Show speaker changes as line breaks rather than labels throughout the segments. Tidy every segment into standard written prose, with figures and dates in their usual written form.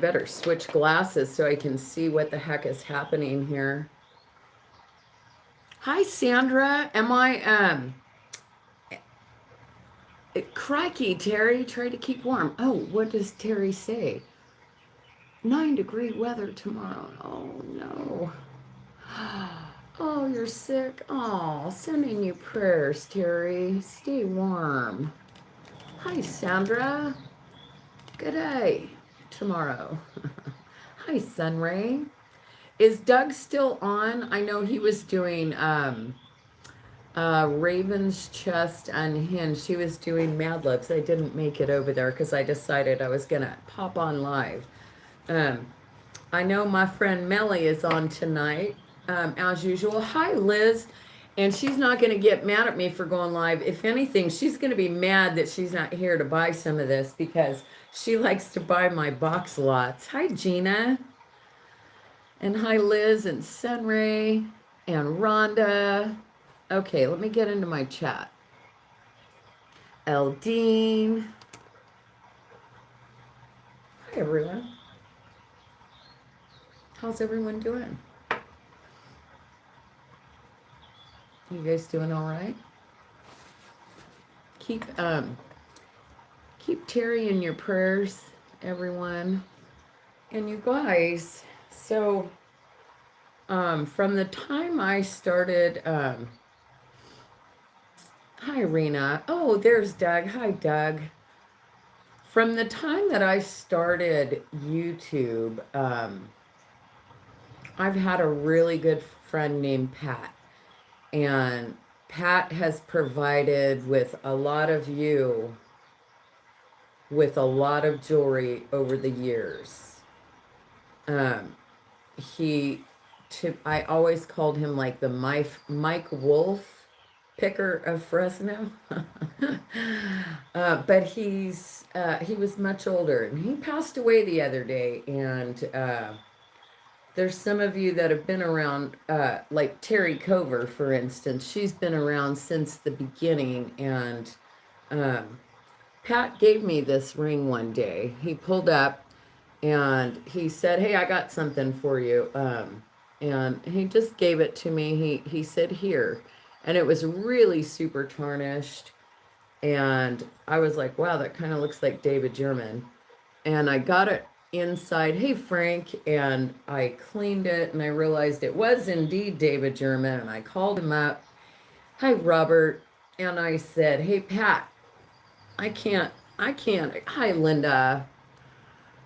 better switch glasses so I can see what the heck is happening here. Hi, Sandra. Am I, crikey, Terry, try to keep warm. Oh, what does Terry say? 9-degree weather tomorrow. Oh, no. Oh, you're sick. Oh, sending you prayers, Terry. Stay warm. Hi, Sandra. Good day tomorrow. Hi, Sunray. Is Doug still on? I know he was doing Raven's Chest Unhinged. He was doing Mad Libs. I didn't make it over there because I decided I was going to pop on live. I know my friend Melly is on tonight, as usual. Hi, Liz. And she's not going to get mad at me for going live. If anything, she's going to be mad that she's not here to buy some of this because she likes to buy my box lots. Hi, Gina. And hi, Liz and Sunray and Rhonda. Okay, let me get into my chat. Eldine. Hi, everyone. How's everyone doing? You guys doing all right? Keep Terry in your prayers, everyone. And you guys, so from the time I started, hi, Rena. Oh, there's Doug. Hi, Doug. From the time that I started YouTube, I've had a really good friend named Pat. And Pat has provided with a lot of you with a lot of jewelry over the years. I always called him like the Mike Wolf picker of Fresno. But he was much older and he passed away the other day. And there's some of you that have been around, like Terry Cover, for instance. She's been around since the beginning. And Pat gave me this ring one day. He pulled up and he said, hey, I got something for you. And he just gave it to me. He said, here. And it was really super tarnished. And I was like, wow, that kind of looks like David German. And I got it inside, hey, Frank. And I cleaned it and I realized it was indeed David German. And I called him up. Hi, Robert. And I said, hey, Pat, I can't. Hi, Linda.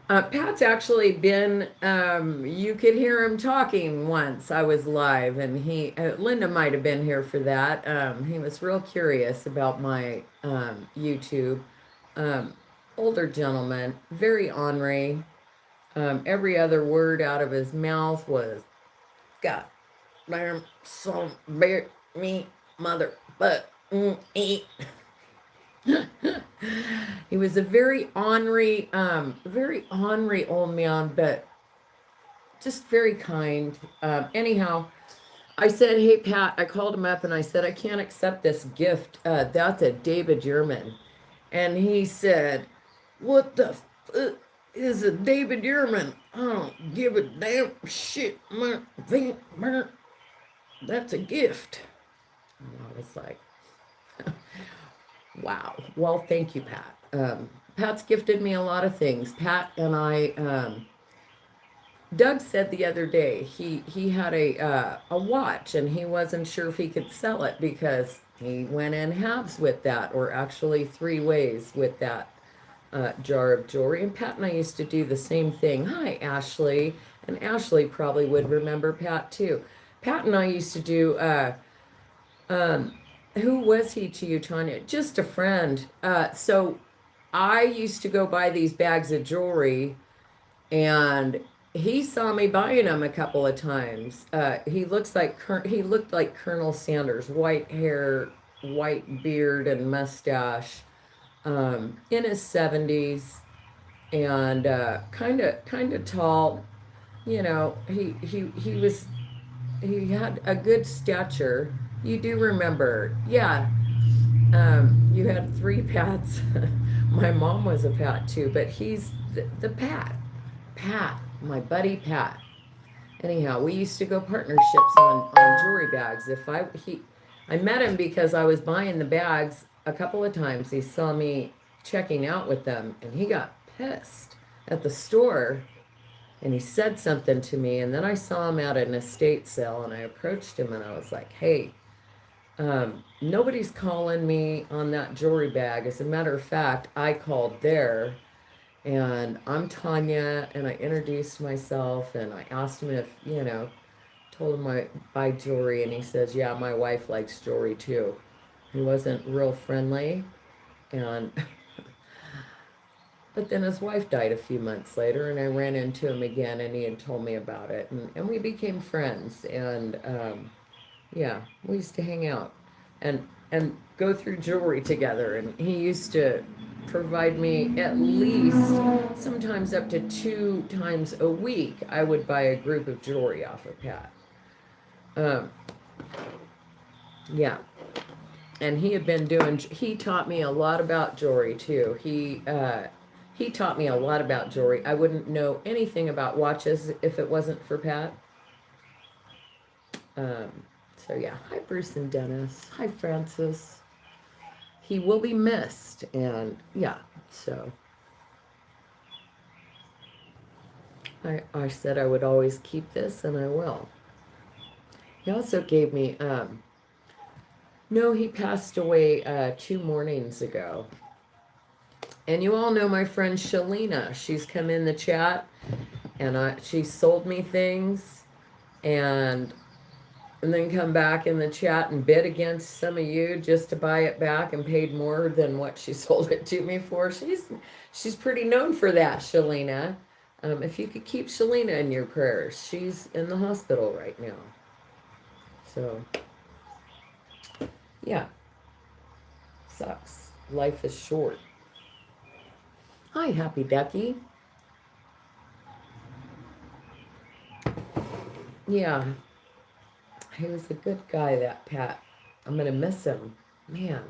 Pat's actually been, you could hear him talking once I was live, and Linda might have been here for that. He was real curious about my YouTube. Older gentleman, very ornery. Every other word out of his mouth was, God damn, some bear, me, mother, but, eat. He was a very ornery old man, but just very kind. Anyhow, I said, hey, Pat, I called him up and I said, I can't accept this gift. That's a David German. And he said, what the is a David German? I don't give a damn shit. That's a gift. And I was like, wow. Well, thank you, Pat. Pat's gifted me a lot of things. Pat and I, Doug said the other day he had a watch and he wasn't sure if he could sell it because he went in halves with that, or actually 3 ways with that jar of jewelry. And Pat and I used to do the same thing. Hi, Ashley. And Ashley probably would remember Pat too. Pat and I used to do, who was he to you, Tanya? Just a friend. So I used to go buy these bags of jewelry, and he saw me buying them a couple of times. He looked like Colonel Sanders, white hair, white beard, and mustache, in his 70s, and kind of tall. You know, he had a good stature. You do remember, yeah. You had 3 Pats. My mom was a Pat too, but he's the Pat. Pat, my buddy Pat. Anyhow, we used to go partnerships on jewelry bags. I met him because I was buying the bags a couple of times. He saw me checking out with them, and he got pissed at the store, and he said something to me. And then I saw him at an estate sale, and I approached him, and I was like, "Hey, nobody's calling me on that jewelry bag. As a matter of fact, I called there." And I'm Tanya, and I introduced myself, and I asked him if, told him I buy jewelry, and he says, "Yeah, my wife likes jewelry too." He wasn't real friendly, and but then his wife died a few months later, and I ran into him again, and he had told me about it, and we became friends, and yeah, we used to hang out and go through jewelry together, and he used to provide me at least sometimes up to 2 times a week. I would buy a group of jewelry off of Pat. Um, yeah, and he taught me a lot about jewelry too. He taught me a lot about jewelry. I wouldn't know anything about watches if it wasn't for Pat. Um, so yeah, hi Bruce and Dennis. Hi Francis. He will be missed, and yeah, so I said I would always keep this, and I will. He also gave me, no, he passed away 2 mornings ago. And you all know my friend Shalina. She's come in the chat, and she sold me things, and then come back in the chat and bid against some of you just to buy it back and paid more than what she sold it to me for. She's pretty known for that, Shalina. If you could keep Shalina in your prayers, she's in the hospital right now. So, yeah, sucks. Life is short. Hi, Happy Ducky. Yeah, he was a good guy, that Pat. I'm going to miss him. Man.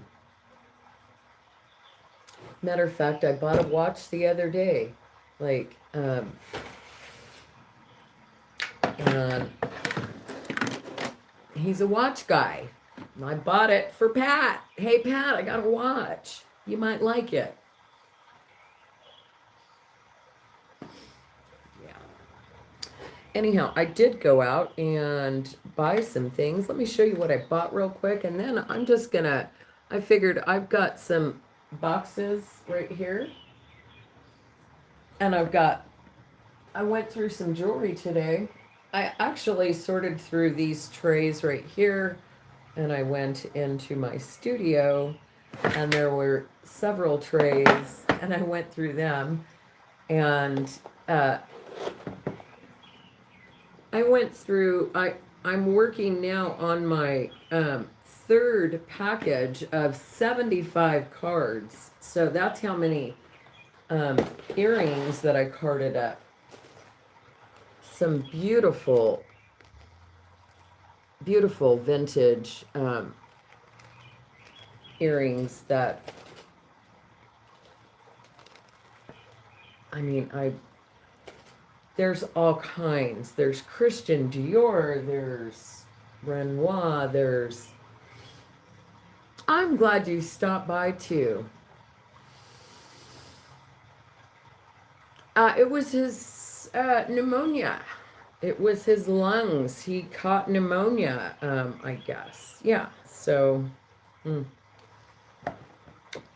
Matter of fact, I bought a watch the other day. And he's a watch guy. I bought it for Pat. Hey, Pat, I got a watch. You might like it. Yeah. Anyhow, I did go out and buy some things. Let me show you what I bought real quick. And then I figured I've got some boxes right here. And I went through some jewelry today. I actually sorted through these trays right here, and I went into my studio, and there were several trays, and I went through them, and I'm working now on my third package of 75 cards. So that's how many earrings that I carded up. Some beautiful, beautiful vintage earrings that, there's all kinds. There's Christian Dior, there's Renoir, I'm glad you stopped by too. It was his pneumonia. It was his lungs. He caught pneumonia, I guess. Yeah, so,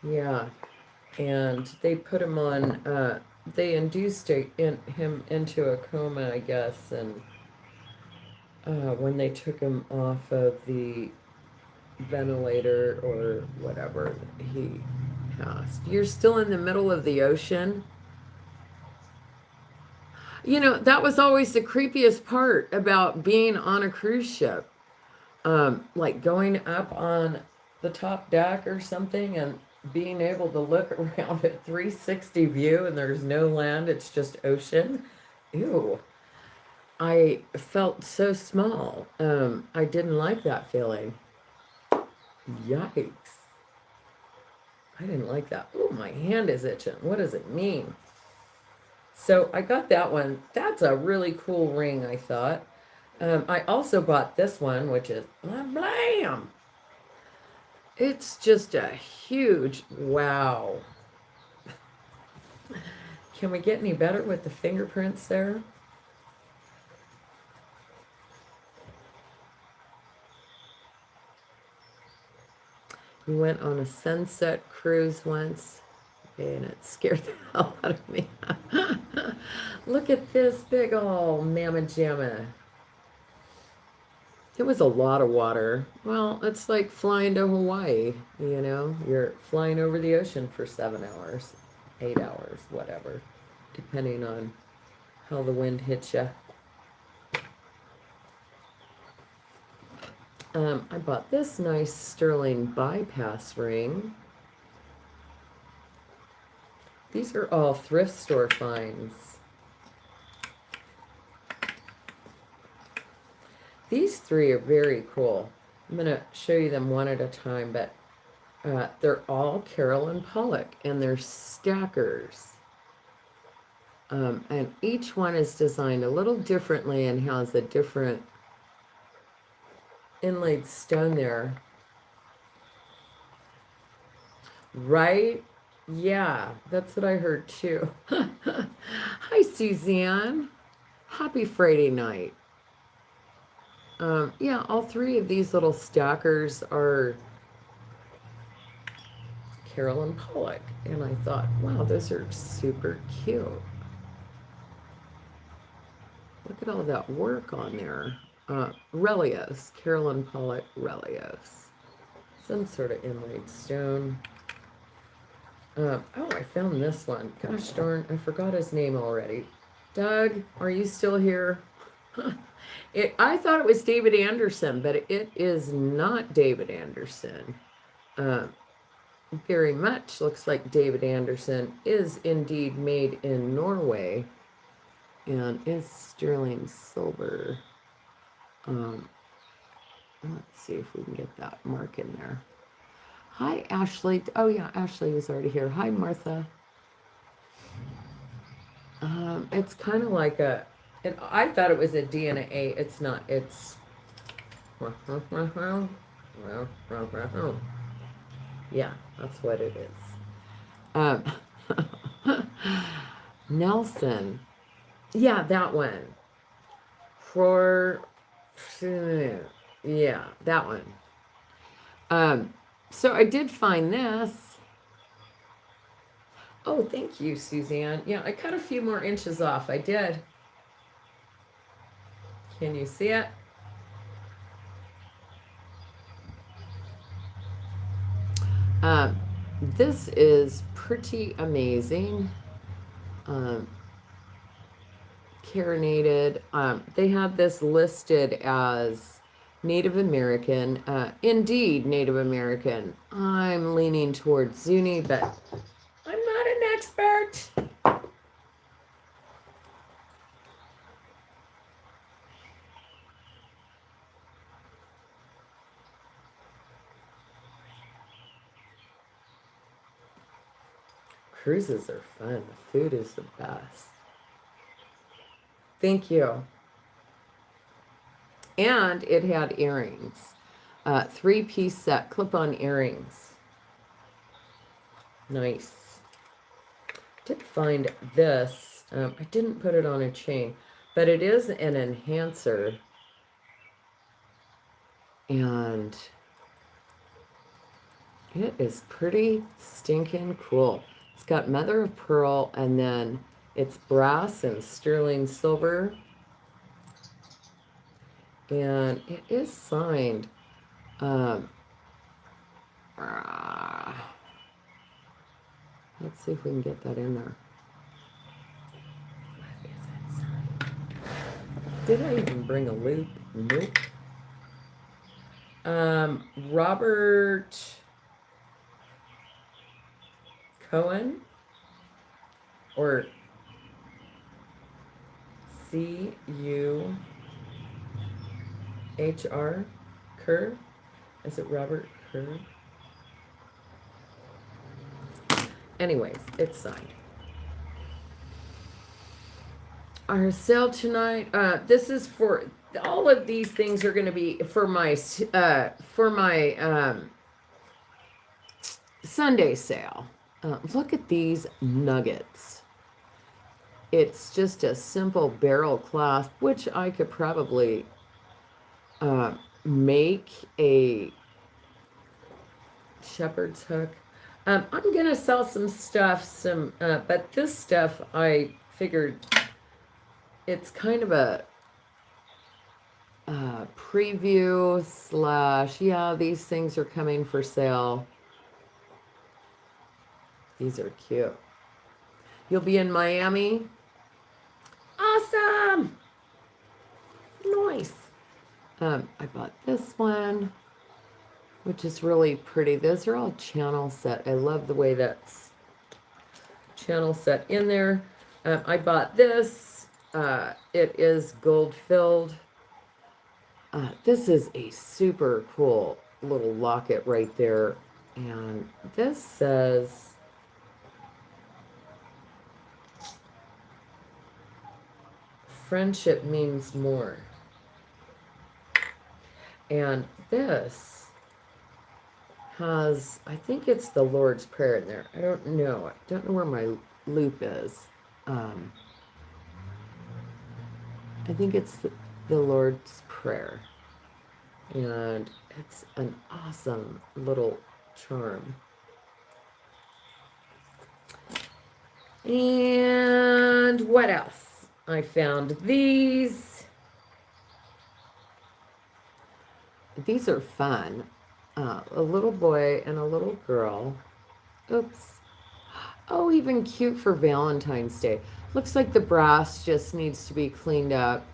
yeah. And they put him on, they induced him into a coma, I guess, and when they took him off of the ventilator or whatever, he passed. You're still in the middle of the ocean? That was always the creepiest part about being on a cruise ship. Like going up on the top deck or something and being able to look around at 360 view and there's no land, it's just ocean. Ew. I felt so small. I didn't like that feeling. Yikes. I didn't like that. Oh, my hand is itching. What does it mean? So I got that one. That's a really cool ring, I thought. I also bought this one, which is blam blam. It's just a huge wow. Can we get any better with the fingerprints there? We went on a sunset cruise once, and it scared the hell out of me. Look at this big ol' mamma jamma. It was a lot of water. Well, it's like flying to Hawaii, you know? You're flying over the ocean for 7 hours, 8 hours, whatever, depending on how the wind hits you. I bought this nice sterling bypass ring. These are all thrift store finds. These three are very cool. I'm going to show you them one at a time, but they're all Carolyn Pollock, and they're stackers. And each one is designed a little differently and has a different inlaid stone there. Right? Yeah, that's what I heard too. Hi, Suzanne. Happy Friday night. Yeah, all three of these little stackers are Carolyn Pollock. And I thought, wow, those are super cute. Look at all that work on there. Relios, Carolyn Pollock Relios. Some sort of inlaid stone. Oh, I found this one. Gosh darn, I forgot his name already. Doug, are you still here? I thought it was David Anderson, but it is not David Anderson. Very much looks like David Anderson is indeed made in Norway and is sterling silver. Let's see if we can get that mark in there. Hi, Ashley. Oh, yeah, Ashley was already here. Hi, Martha. It's kind of like I thought it was a DNA. It's not. It's. Yeah, that's what it is. Nelson. Yeah, that one. For. Yeah, that one. So I did find this. Oh, thank you, Suzanne. Yeah, I cut a few more inches off. I did. Can you see it? This is pretty amazing. Carinated. They have this listed as Native American. Indeed, Native American. I'm leaning towards Zuni, but I'm not an expert. Cruises are fun. The food is the best. Thank you. And it had earrings. 3-piece set, clip-on earrings. Nice. Did find this. I didn't put it on a chain, but it is an enhancer. And it is pretty stinking cool. It's got mother of pearl, and then it's brass and sterling silver. And it is signed. Let's see if we can get that in there. What is it signed? Did I even bring a loop? Nope. Robert Cohen or C-U-H-R Kerr? Is it Robert Kerr? Anyways, it's signed. Our sale tonight. This is for all of these things are going to be for my Sunday sale. Look at these nuggets. It's just a simple barrel clasp, which I could probably make a shepherd's hook. I'm gonna sell some stuff, but this stuff I figured it's kind of a preview slash, yeah, these things are coming for sale. These are cute. You'll be in Miami? Awesome! Nice. I bought this one, which is really pretty. Those are all channel set. I love the way that's channel set in there. I bought this. It is gold filled. This is a super cool little locket right there. And this says, friendship means more. And this has, I think it's the Lord's Prayer in there. I don't know. I don't know where my loop is. I think it's the Lord's Prayer. And it's an awesome little charm. And what else? I found these. These are fun. A little boy and a little girl. Oops. Oh, even cute for Valentine's Day. Looks like the brass just needs to be cleaned up,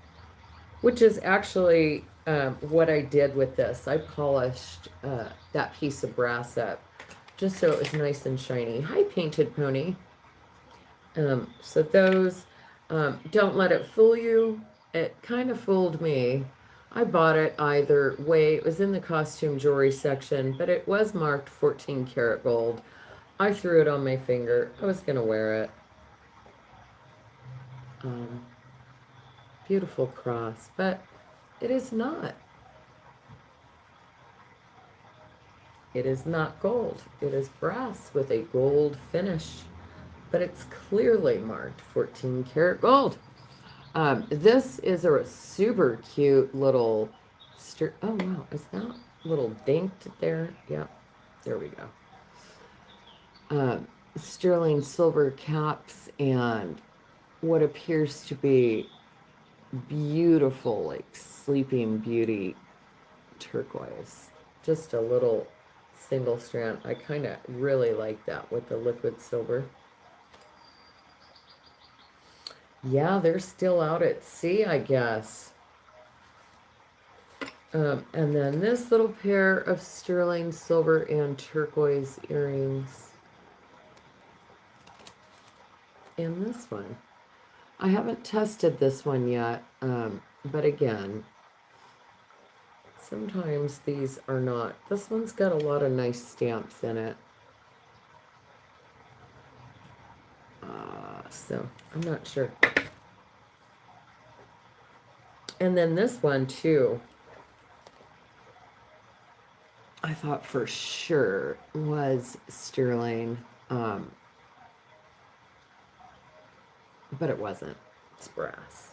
which is actually what I did with this. I polished that piece of brass up just so it was nice and shiny. Hi, Painted Pony. So those, don't let it fool you. It kind of fooled me. I bought it either way. It was in the costume jewelry section, but it was marked 14 karat gold. I threw it on my finger. I was going to wear it. Beautiful cross, but it is not. It is not gold. It is brass with a gold finish, but it's clearly marked 14 karat gold. This is a super cute little, oh wow, is that little dinked there? Yeah, there we go. Sterling silver caps and what appears to be beautiful, like Sleeping Beauty turquoise. Just a little single strand. I kind of really like that with the liquid silver. Yeah, they're still out at sea, I guess. And then this little pair of sterling silver and turquoise earrings. And this one. I haven't tested this one yet, but again, sometimes these are not. This one's got a lot of nice stamps in it. So I'm not sure. And then this one too, I thought for sure was sterling, but it wasn't. It's brass.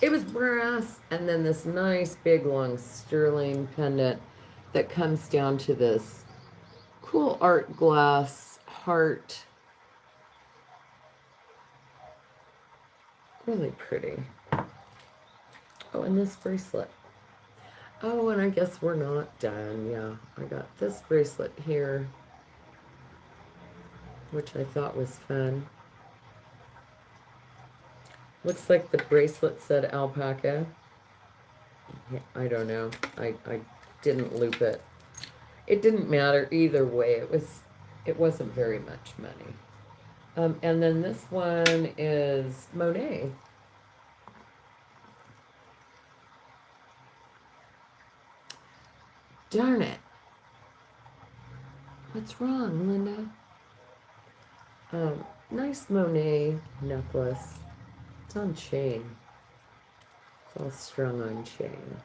It was brass, and then this nice big long sterling pendant that comes down to this cool art glass heart. Really pretty. Oh, and this bracelet. Oh, and I guess we're not done. Yeah, I got this bracelet here, which I thought was fun. Looks like the bracelet said alpaca. I don't know. I didn't loop it. It didn't matter either way. It wasn't very much money. And then this one is Monet. Darn it. What's wrong, Linda? Nice Monet necklace. It's on chain. It's all strung on chain.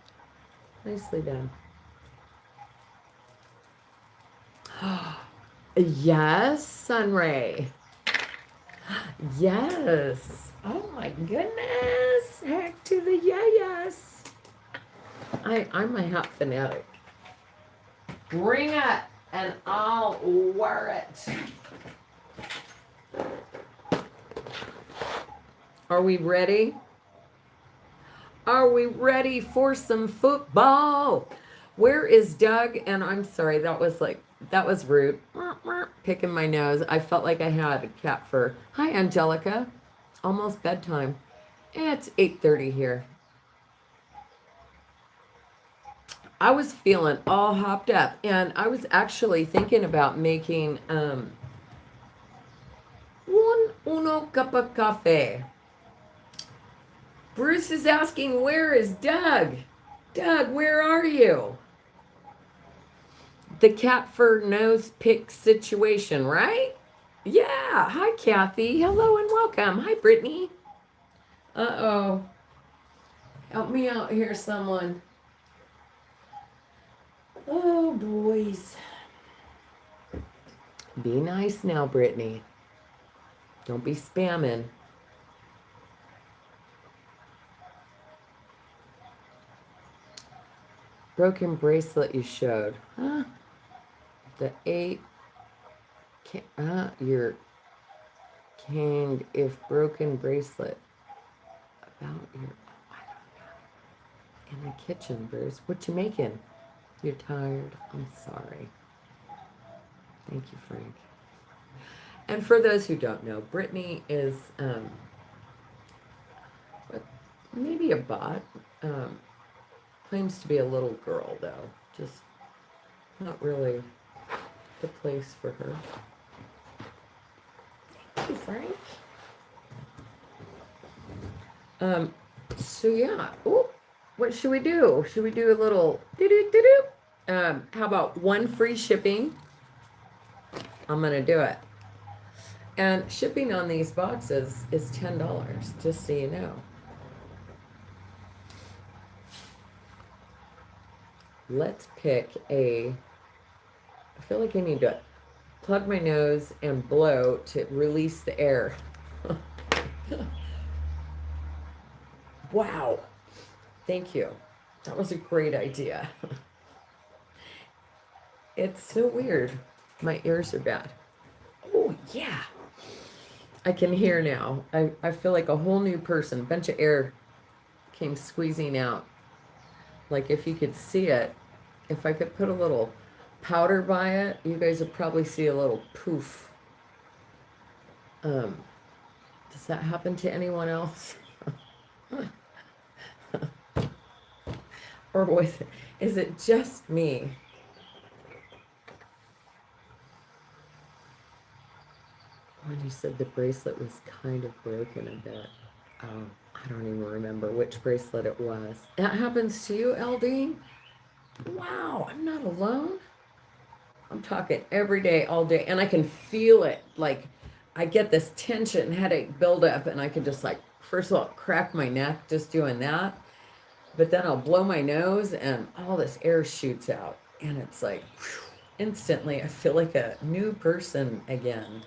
Nicely done. Yes, Sunray. Yes. Oh my goodness. Heck to the yes. I'm a hat fanatic. Bring it and I'll wear it. Are we ready? Are we ready for some football? Where is Doug? And I'm sorry, that was rude. Picking my nose. I felt like I had cat fur. Hi, Angelica. Almost bedtime. It's 8:30 here. I was feeling all hopped up, and I was actually thinking about making uno cup of coffee. Bruce is asking, where is Doug? Doug, where are you? The cat fur nose pick situation, right? Yeah. Hi, Kathy. Hello and welcome. Hi, Brittany. Uh-oh. Help me out here, someone. Oh, boys. Be nice now, Brittany. Don't be spamming. Broken bracelet you showed. Huh? The 8. Your king if broken bracelet. About your... I don't know. In the kitchen, Bruce. What you making? You're tired. I'm sorry. Thank you, Frank. And for those who don't know, Brittany is maybe a bot. Claims to be a little girl, though. Just not really the place for her. Thank you, Frank. So yeah. Oh, what should we do? Should we do a little how about one free shipping? I'm gonna do it. And shipping on these boxes is $10, just so you know. Let's pick I feel like I need to plug my nose and blow to release the air. Wow. Thank you. That was a great idea. It's so weird. My ears are bad. Oh, yeah. I can hear now. I feel like a whole new person. A bunch of air came squeezing out. Like if you could see it, if I could put a little powder by it, you guys would probably see a little poof. Does that happen to anyone else? Or is it just me? When you said the bracelet was kind of broken a bit. Oh, I don't even remember which bracelet it was. That happens to you, LD? Wow, I'm not alone. I'm talking every day, all day, and I can feel it. Like I get this tension, headache build up, and I can just like, first of all, crack my neck just doing that. But then I'll blow my nose and all this air shoots out. And it's like, whew, instantly, I feel like a new person again.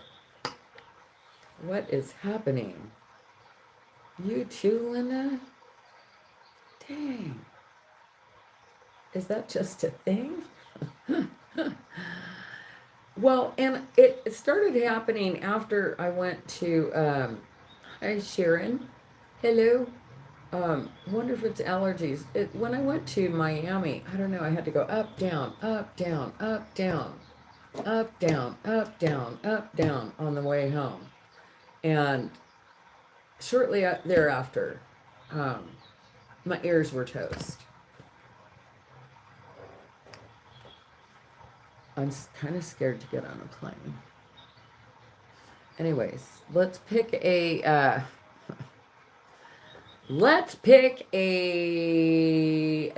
What is happening? You too, Linda? Dang. Is that just a thing? Well, and it started happening after I went to, hi, Sharon. Hello. Wonder if it's allergies. When I went to Miami, I don't know, I had to go up, down, up, down, up, down, up, down, up, down, up, down on the way home. And shortly thereafter, my ears were toast. I'm kind of scared to get on a plane. Anyways, let's pick a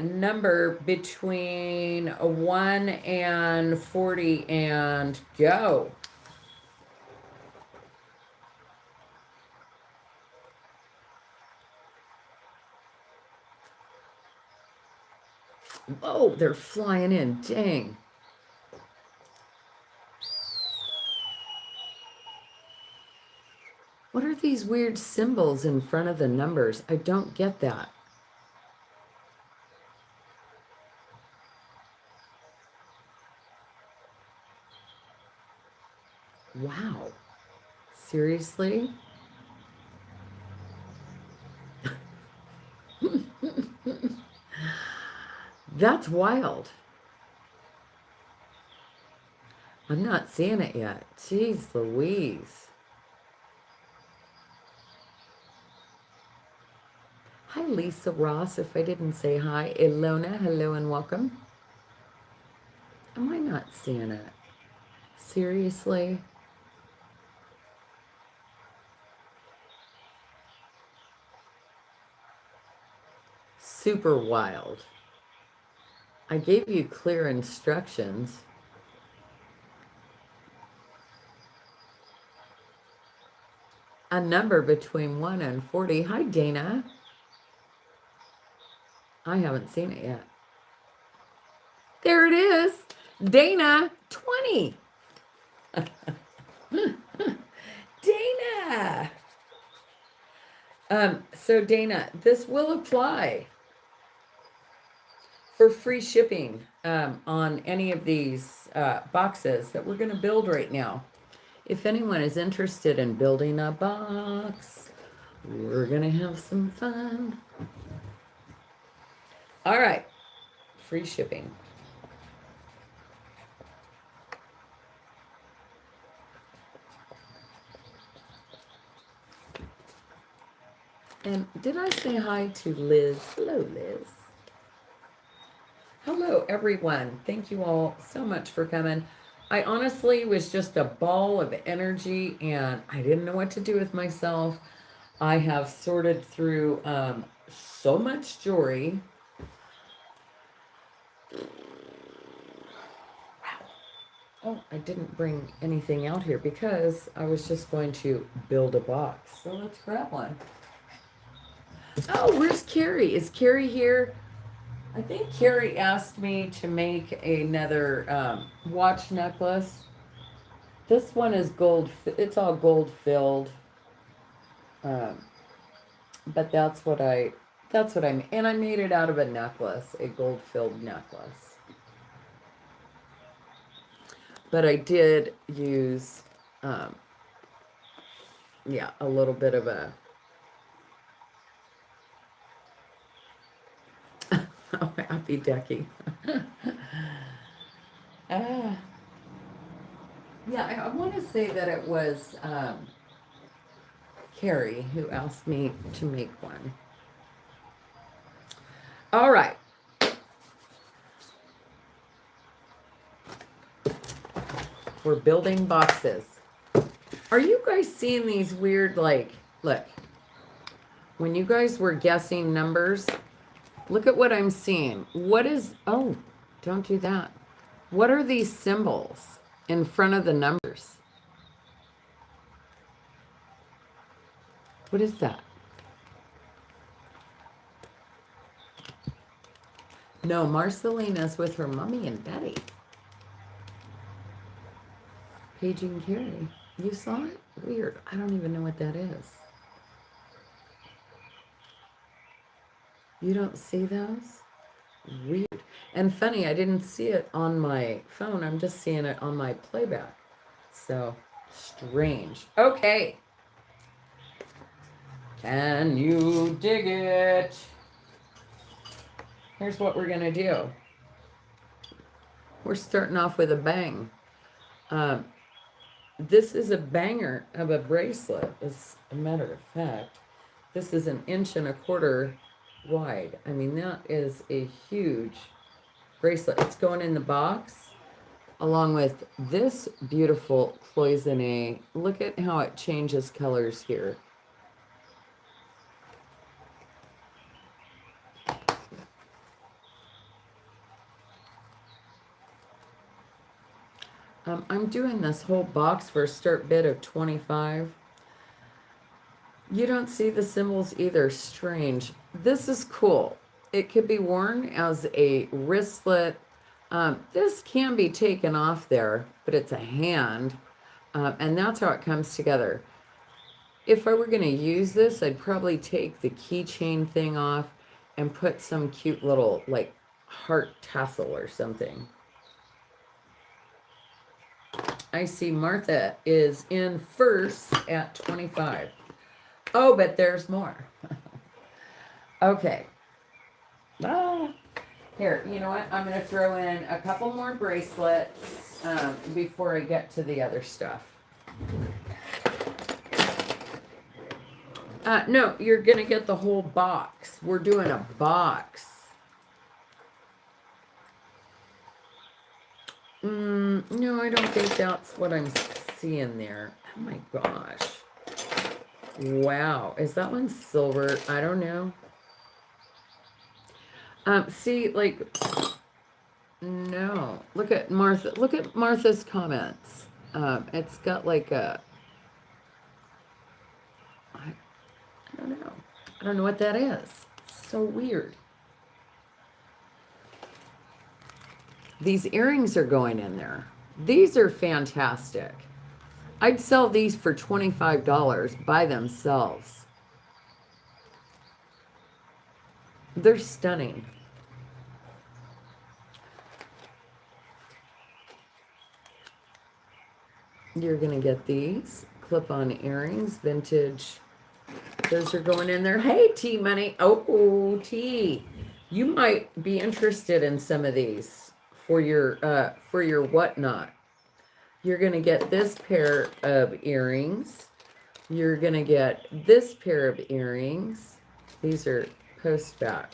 number between 1 and 40 and go. Oh, they're flying in. Dang. What are these weird symbols in front of the numbers? I don't get that. Wow. Seriously? That's wild. I'm not seeing it yet. Jeez Louise. Hi, Lisa Ross. If I didn't say hi, Ilona, hello and welcome. Am I not seeing it? Seriously? Super wild. I gave you clear instructions. A number between 1 and 40. Hi, Dana. I haven't seen it yet. There it is. Dana, 20. Dana. So Dana, this will apply for free shipping on any of these boxes that we're going to build right now. If anyone is interested in building a box, we're going to have some fun. All right, free shipping. And did I say hi to Liz? Hello, Liz. Hello, everyone. Thank you all so much for coming. I honestly was just a ball of energy and I didn't know what to do with myself. I have sorted through so much jewelry. Wow. Oh, I didn't bring anything out here because I was just going to build a box. So let's grab one. Oh, where's Carrie? Is Carrie here? I think Carrie asked me to make another watch necklace. This one is gold. It's all gold filled. But that's what and I made it out of a necklace, a gold filled necklace. But I did use, yeah, a little bit of a, oh, happy Decky. Yeah, I want to say that it was Carrie who asked me to make one. All right. We're building boxes. Are you guys seeing these weird, like, look, when you guys were guessing numbers, look at what I'm seeing. What is, oh, don't do that. What are these symbols in front of the numbers? What is that? No, Marcelina's with her mommy and daddy. Paging Carrie. You saw it? Weird. I don't even know what that is. You don't see those? Weird. And funny, I didn't see it on my phone. I'm just seeing it on my playback. So strange. Okay. Can you dig it? Here's what we're going to do. We're starting off with a bang. This is a banger of a bracelet, as a matter of fact. This is 1.25 inches wide. I mean, that is a huge bracelet. It's going in the box along with this beautiful cloisonne. Look at how it changes colors here. I'm doing this whole box for a start bid of 25. You don't see the symbols either. Strange. This is cool. It could be worn as a wristlet. This can be taken off there, but it's a hand, and that's how it comes together. If I were going to use this, I'd probably take the keychain thing off and put some cute little, like, heart tassel or something. I see Martha is in first at 25. Oh, but there's more. Okay. Ah. Here, you know what? I'm going to throw in a couple more bracelets before I get to the other stuff. No, you're going to get the whole box. We're doing a box. No, I don't think that's what I'm seeing there. Oh my gosh. Wow. Is that one silver? I don't know. See, like, no. Look at Martha. Look at Martha's comments. It's got like a, I don't know. I don't know what that is. So weird. These earrings are going in there. These are fantastic. I'd sell these for $25 by themselves. They're stunning. You're going to get these clip-on earrings, vintage. Those are going in there. Hey, T Money. Oh, T. You might be interested in some of these for your whatnot. You're going to get this pair of earrings. You're going to get this pair of earrings. These are post back.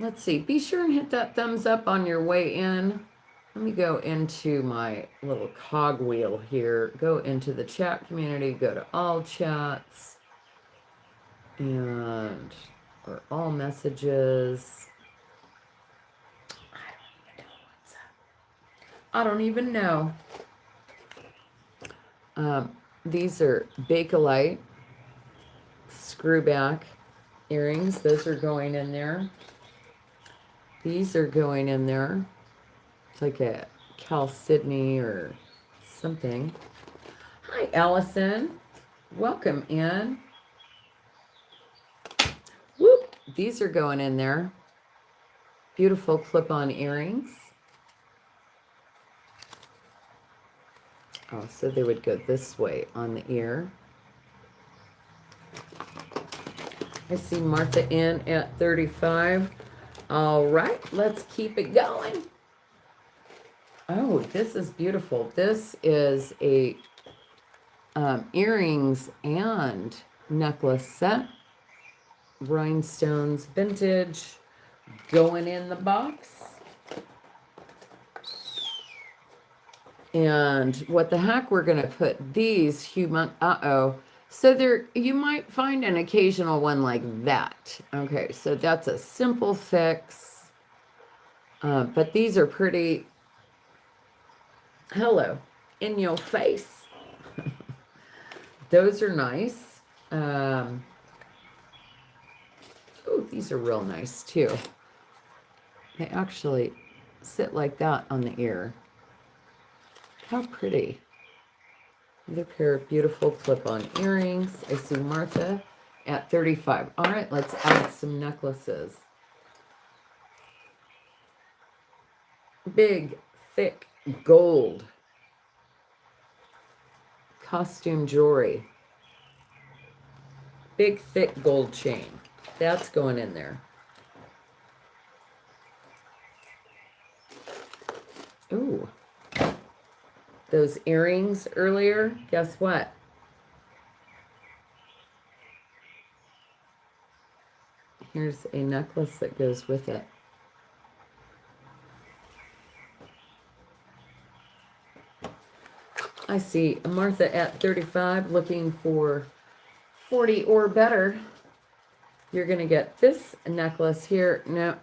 Let's see. Be sure and hit that thumbs up on your way in. Let me go into my little cogwheel here. Go into the chat community. Go to all chats. And or all messages. I don't even know. These are Bakelite screwback earrings. Those are going in there. These are going in there. It's like a Chalcedony or something. Hi, Allison. Welcome in. Whoop. These are going in there. Beautiful clip-on earrings. Oh, so they would go this way on the ear. I see Martha in at 35. All right, let's keep it going. Oh, this is beautiful. This is a earrings and necklace set. Rhinestones vintage going in the box. And what the heck, we're going to put these So there, you might find an occasional one like that. Okay, so that's a simple fix. But these are pretty, hello, in your face. Those are nice. Oh, these are real nice too. They actually sit like that on the ear. How pretty. Another pair of beautiful clip-on earrings. I see Martha at 35. All right, let's add some necklaces. Big, thick gold. Costume jewelry. Big, thick gold chain. That's going in there. Ooh. Those earrings earlier, guess what? Here's a necklace that goes with it. I see Martha at 35 looking for 40 or better. You're going to get this necklace here. No,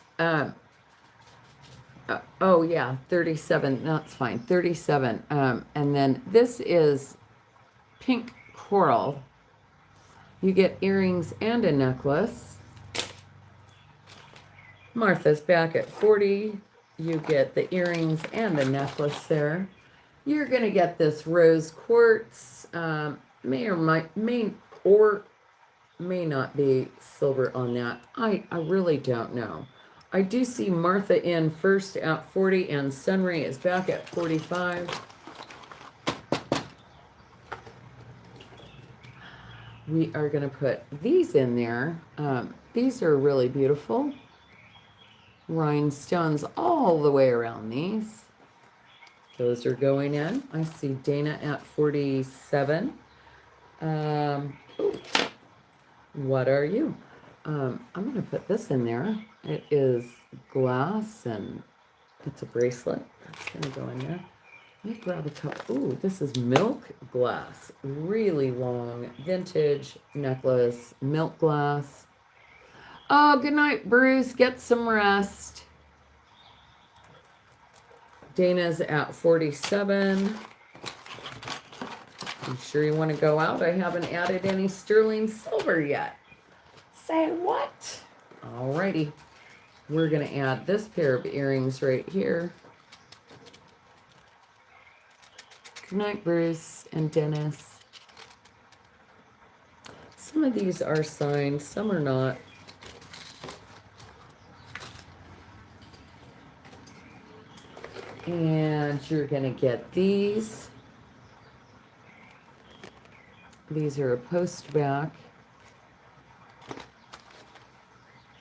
oh yeah, 37. That's fine. 37. And then this is pink coral. You get earrings and a necklace. Martha's back at 40. You get the earrings and a necklace there. You're going to get this rose quartz. May or may not be silver on that. I really don't know. I do see Martha in first at 40 and Sunray is back at 45. We are going to put these in there. These are really beautiful. Rhinestones all the way around these. Those are going in. I see Dana at 47. What are you? I'm going to put this in there. It is glass and it's a bracelet. That's going to go in there. Let me grab a cup. Ooh, this is milk glass. Really long vintage necklace, milk glass. Oh, good night, Bruce. Get some rest. Dana's at 47. You sure you want to go out? I haven't added any sterling silver yet. Say what? Alrighty. We're going to add this pair of earrings right here. Good night, Bruce and Dennis. Some of these are signed, some are not. And you're going to get these. These are a post back.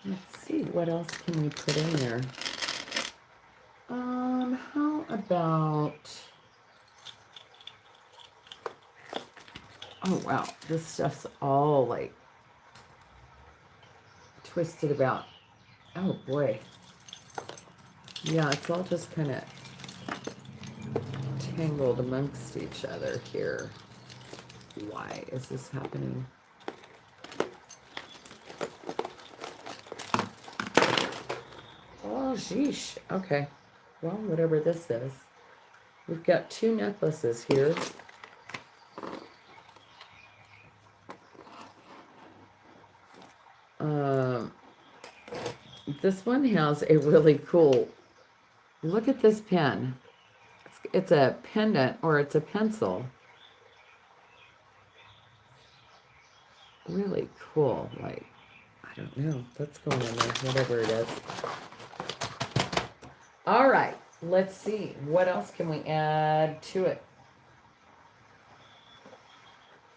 Let's see, what else can we put in there? How about... Oh, wow, this stuff's all, like, twisted about. Oh, boy. Yeah, it's all just kind of tangled amongst each other here. Why is this happening? Oh, sheesh. Okay. Well, whatever this is. We've got two necklaces here. This one has a really cool, look at this pen. It's a pendant or it's a pencil. Really cool. Like, I don't know. Let's go in there, whatever it is. All right. Let's see. What else can we add to it?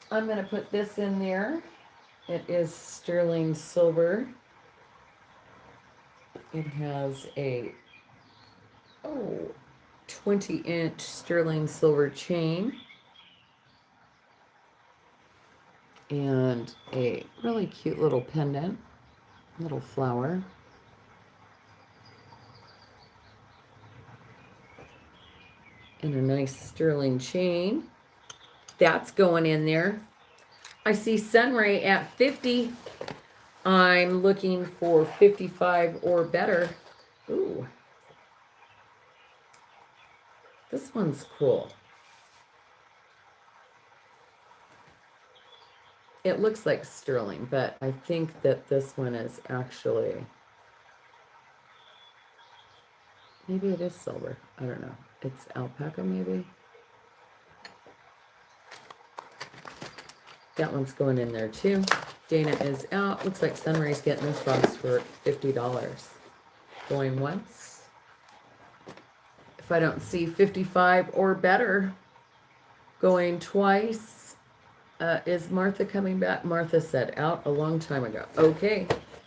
I'm going to put this in there. It is sterling silver. It has a 20-inch sterling silver chain and a really cute little pendant, little flower. And a nice sterling chain. That's going in there. I see Sunray at 50. I'm looking for 55 or better. Ooh. This one's cool. It looks like sterling, but I think that this one is actually, maybe it is silver. I don't know. It's alpaca, maybe. That one's going in there too. Dana is out. Looks like Sunray's getting this box for $50. Going once. If I don't see 55 or better, going twice. Is Martha coming back? Martha said out a long time ago. Okay.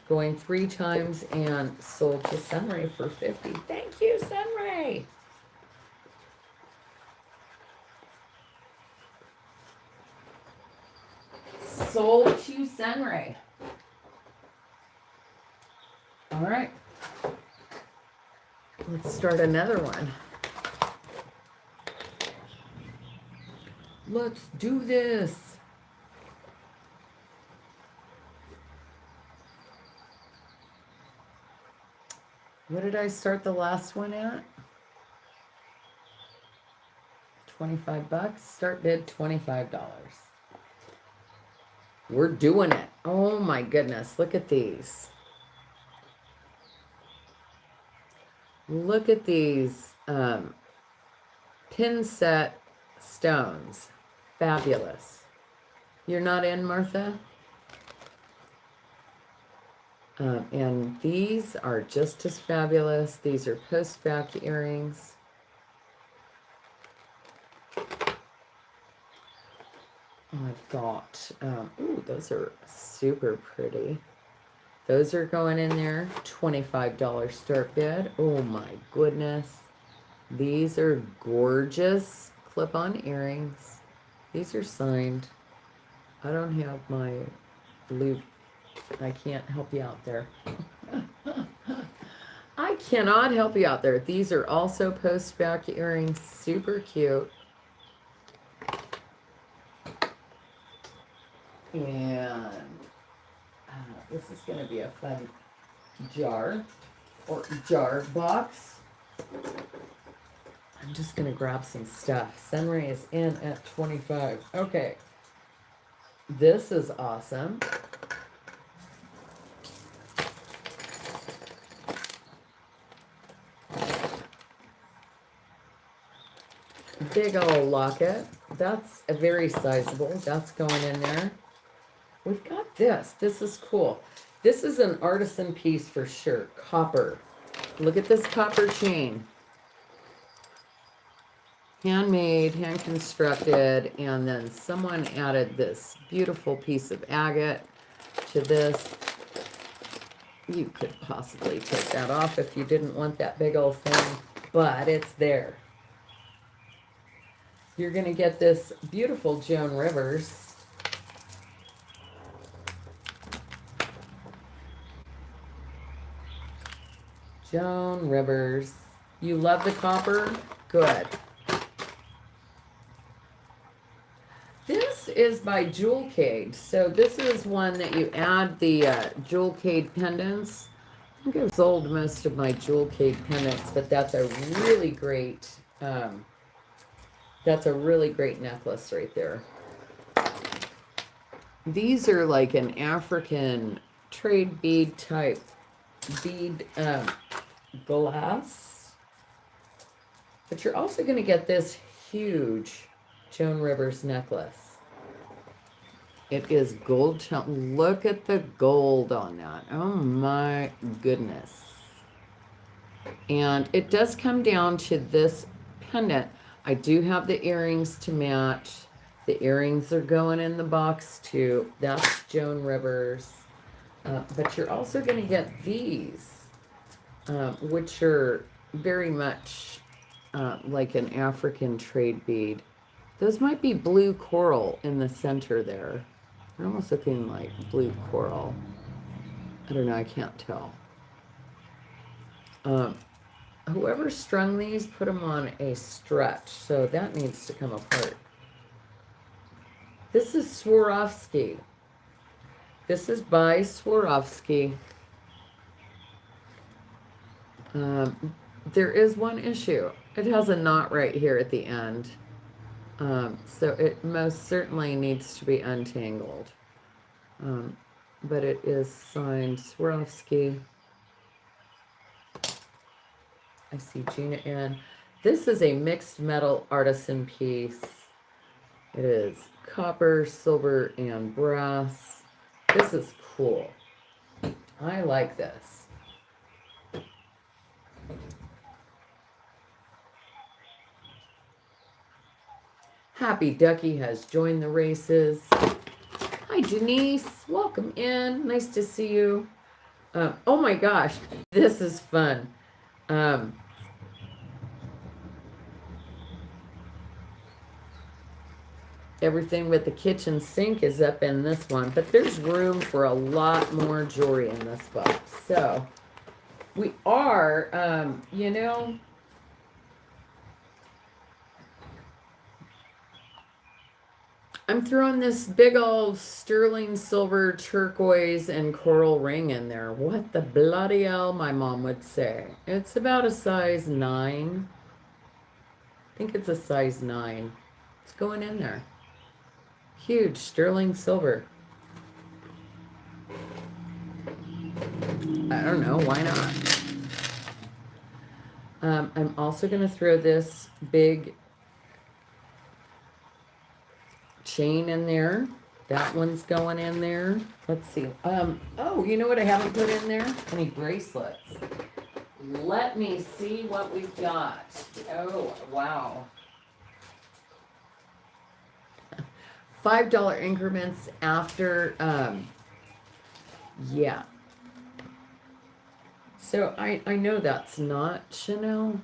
Going 3 times and sold to Sunray for 50. Thank you, Sunray. Sold to Sunray. All right. Let's start another one. Let's do this. What did I start the last one at? 25 bucks. Start bid $25. We're doing it. Oh my goodness. Look at these. Look at these pin set stones. Fabulous. You're not in, Martha? And these are just as fabulous. These are post-back earrings. I've got, ooh, those are super pretty. Those are going in there. $25 start bid. Oh my goodness. These are gorgeous clip-on earrings. These are signed. I don't have my loop. I can't help you out there. I cannot help you out there. These are also post-back earrings. Super cute. And this is going to be a fun jar or jar box. I'm just going to grab some stuff. Sunray is in at 25. Okay. This is awesome. Big old locket. That's a very sizable. That's going in there. We've got this. This is cool. This is an artisan piece for sure. Copper. Look at this copper chain. Handmade, hand constructed, and then someone added this beautiful piece of agate to this. You could possibly take that off if you didn't want that big old thing, but it's there. You're going to get this beautiful Joan Rivers. Joan Rivers. You love the copper? Good. This is by Jewelcade. So this is one that you add the Jewelcade pendants. I think I've sold most of my Jewelcade pendants, but that's a really great necklace right there. These are like an African trade bead type bead glass. But you're also going to get this huge Joan Rivers necklace. It is gold tone. Look at the gold on that. Oh my goodness. And it does come down to this pendant. I do have the earrings to match. The earrings are going in the box too. That's Joan Rivers. But you're also going to get these, which are very much like an African trade bead. Those might be blue coral in the center there. They're almost looking like blue coral. I don't know, I can't tell. Whoever strung these put them on a stretch, so that needs to come apart. This is Swarovski. This is by Swarovski. There is one issue. It has a knot right here at the end. So it most certainly needs to be untangled. But it is signed Swarovski. I see Gina Ann. This is a mixed metal artisan piece. It is copper, silver, and brass. This is cool. I like this. Happy Ducky has joined the races. Hi, Denise. Welcome in. Nice to see you. Oh my gosh, this is fun. Everything with the kitchen sink is up in this one, but there's room for a lot more jewelry in this box. So we are, you know, I'm throwing this big old sterling silver turquoise and coral ring in there. What the bloody hell, my mom would say. It's about a size 9. I think it's a size 9. It's going in there. Huge sterling silver. I don't know, why not? I'm also going to throw this big chain in there. That one's going in there. Let's see. Oh, you know what I haven't put in there? Any bracelets. Let me see what we've got. Oh, wow. $5 increments after, yeah. So I know that's not Chanel,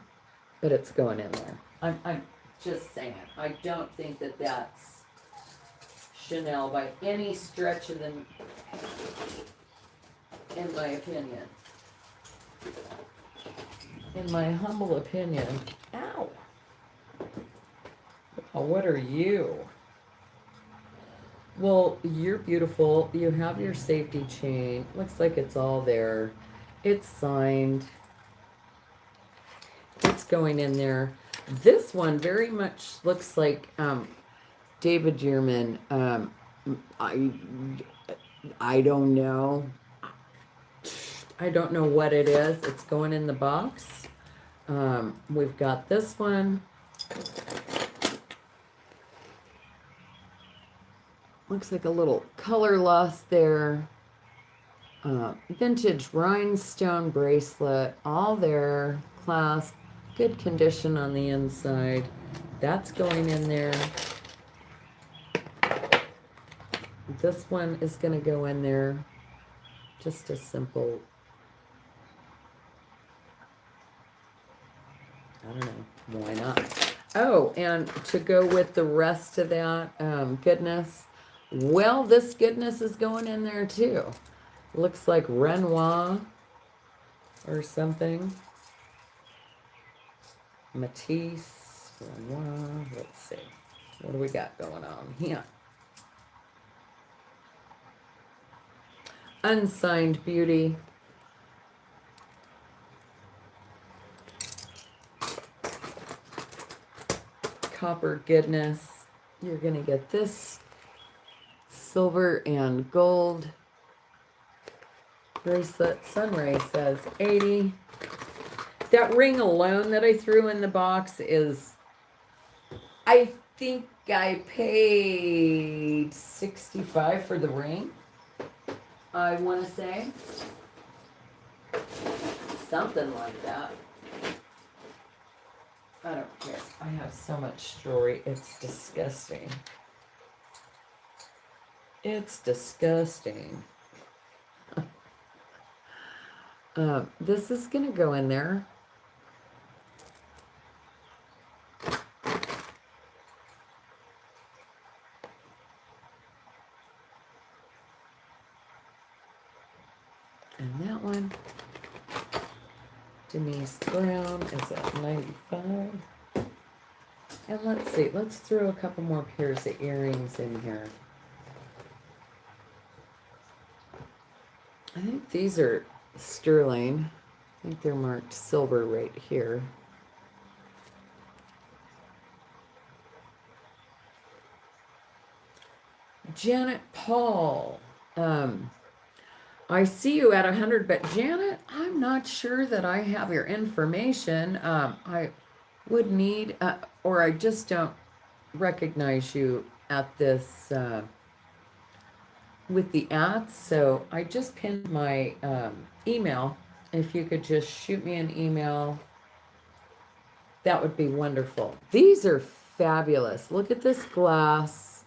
but it's going in there. I'm just saying. I don't think that that's Chanel by any stretch of the, in my opinion. In my humble opinion. Ow. Oh, what are you? Well, you're beautiful. You have your safety chain. Looks like it's all there. It's signed. It's going in there. This one very much looks like David Yearman. I don't know. I don't know what it is. It's going in the box. We've got this one. Looks like a little color loss there. Vintage rhinestone bracelet, all there. Clasp, good condition on the inside. That's going in there. This one is going to go in there. Just a simple, I don't know, why not? Oh, and to go with the rest of that goodness, well, this goodness is going in there too. Looks like Renoir or something. Matisse, Renoir, let's see. What do we got going on here? Unsigned Beauty. Copper Goodness. You're going to get this silver and gold bracelet. Sunray says 80. That ring alone that I threw in the box is, I think I paid $65 for the ring. I want to say something like that. I don't care. I have so much jewelry. It's disgusting. It's disgusting. This is going to go in there. And that one, Denise Brown, is at 95. And let's see, let's throw a couple more pairs of earrings in here. I think these are sterling. I think they're marked silver right here. Janet Paul. I see you at 100, but Janet, I'm not sure that I have your information. I would need, or I just don't recognize you at this, with the ads. So I just pinned my email. If you could just shoot me an email, that would be wonderful. These are fabulous. Look at this glass.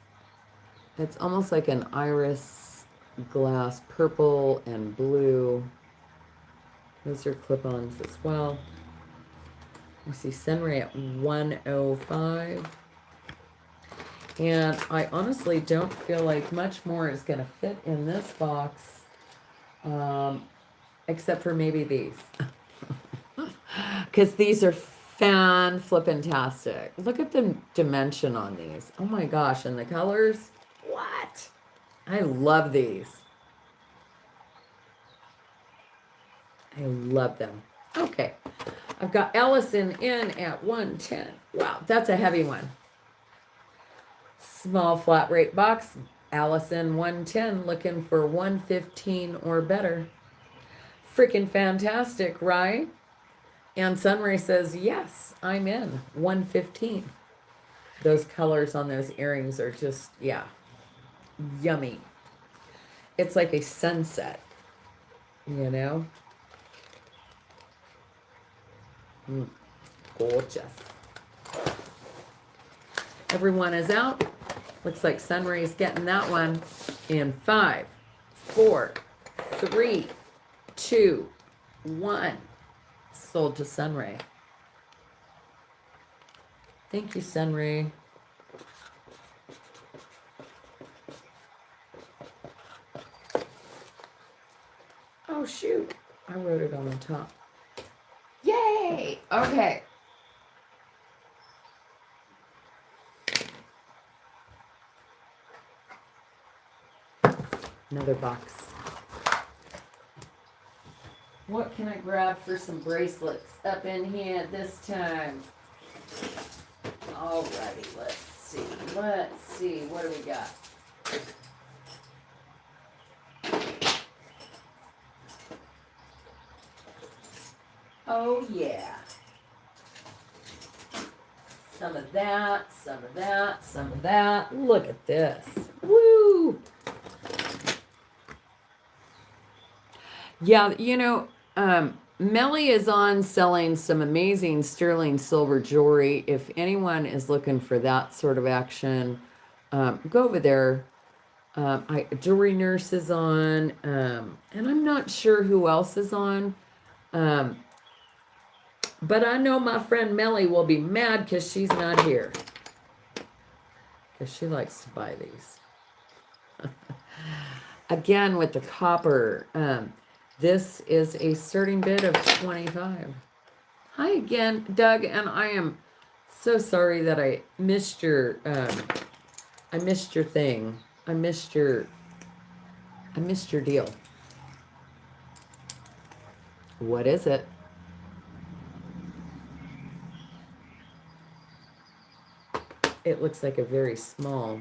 It's almost like an iris glass, purple and blue. Those are clip-ons as well. I see Sunray at 105. And I honestly don't feel like much more is going to fit in this box, except for maybe these. Because these are fan-flippin-tastic. Look at the dimension on these. Oh my gosh, and the colors. What? I love these. I love them. Okay. I've got Allison in at 110. Wow, that's a heavy one. Small flat rate box. Allison 110 looking for 115 or better. Freaking fantastic, right? And Sunray says, yes, I'm in. 115. Those colors on those earrings are just, yeah, yummy. It's like a sunset, you know? Gorgeous. Everyone is out. Looks like Sunray's getting that one in 5, 4, 3, 2, 1. Sold to Sunray. Thank you, Sunray. Oh, shoot. I wrote it on the top. Yay! Okay. Another box. What can I grab for some bracelets up in here this time? Alrighty, let's see. Let's see. What do we got? Oh, yeah. Some of that, some of that, some of that. Look at this. Woo! Yeah, you know, Melly is on selling some amazing sterling silver jewelry. If anyone is looking for that sort of action, go over there. Jewelry Nurse is on, and I'm not sure who else is on. But I know my friend Melly will be mad because she's not here. Because she likes to buy these. Again, with the copper. This is a starting bid of 25. Hi again, Doug, and I am so sorry that I missed your thing. I missed your deal. What is it? It looks like a very small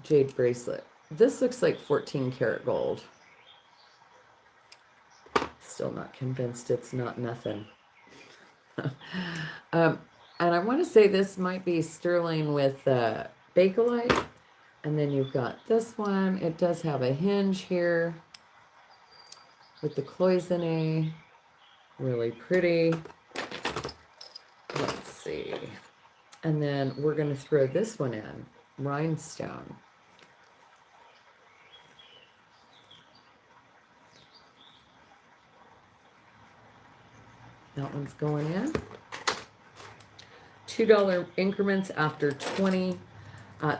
jade bracelet. This looks like 14 karat gold. Still not convinced it's not nothing. And I want to say this might be sterling with Bakelite. And then you've got this one. It does have a hinge here with the cloisonne. Really pretty. Let's see. And then we're going to throw this one in. Rhinestone. That one's going in. $2 increments after 20.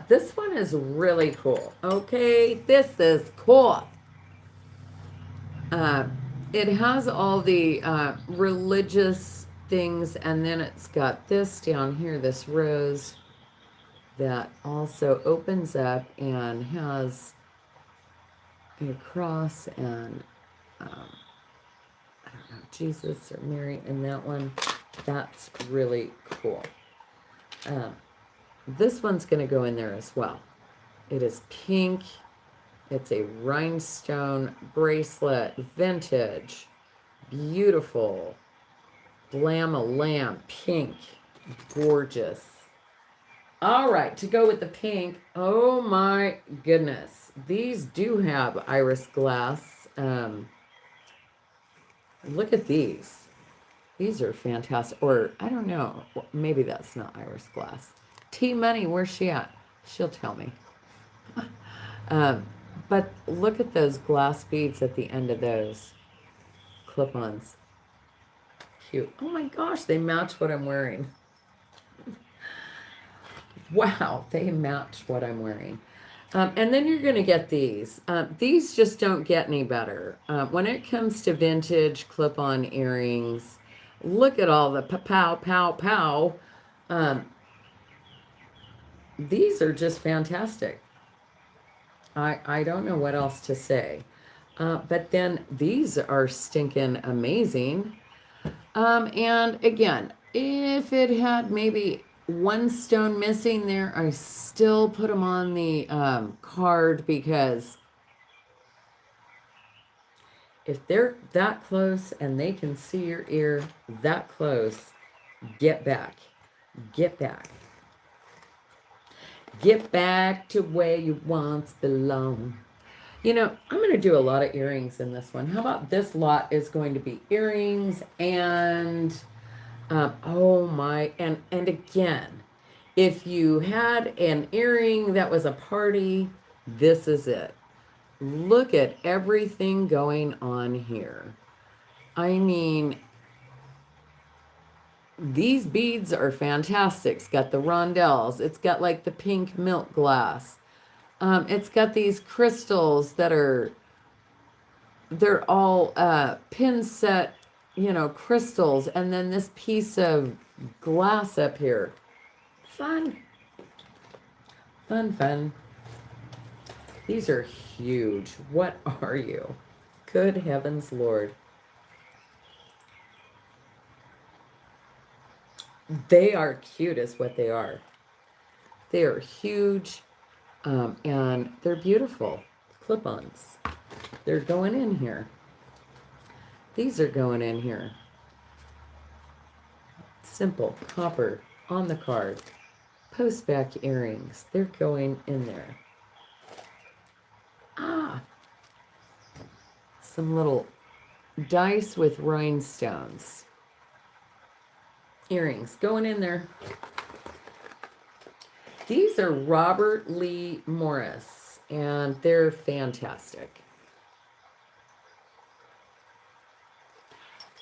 This one is really cool. Okay, this is cool. It has all the religious things, and then it's got this down here, this rose that also opens up and has a cross and I don't know, Jesus or Mary in that one. That's really cool. This one's going to go in there as well. It is pink. It's a rhinestone bracelet, vintage, beautiful, lamb, pink, gorgeous. All right, to go with the pink, oh my goodness. These do have iris glass. Look at these. These are fantastic. Or, I don't know, maybe that's not iris glass. T-Money, where's she at? She'll tell me. But look at those glass beads at the end of those clip-ons. Cute. Oh my gosh, they match what I'm wearing. Wow, they match what I'm wearing. And then you're going to get these. These just don't get any better. When it comes to vintage clip-on earrings, look at all the pow, pow, pow. These are just fantastic. I don't know what else to say. But then these are stinking amazing. And again, if it had maybe one stone missing there, I still put them on the card because If they're that close and they can see your ear that close, get back. Get back. Get back to where you once belong. You know, I'm going to do a lot of earrings in this one. How about this lot is going to be earrings and, oh my, and again, if you had an earring that was a party, this is it. Look at everything going on here. I mean, these beads are fantastic. It's got the rondelles. It's got like the pink milk glass. It's got these crystals that are, they're all pin set, you know, crystals. And then this piece of glass up here. Fun. Fun, fun. These are huge. What are you? Good heavens, Lord. They are cute is what they are. They are huge, and they're beautiful. Clip-ons. They're going in here. These are going in here. Simple, copper, on the card. Post-back earrings. They're going in there. Ah! Some little dice with rhinestones. Earrings going in there. These are Robert Lee Morris, and they're fantastic.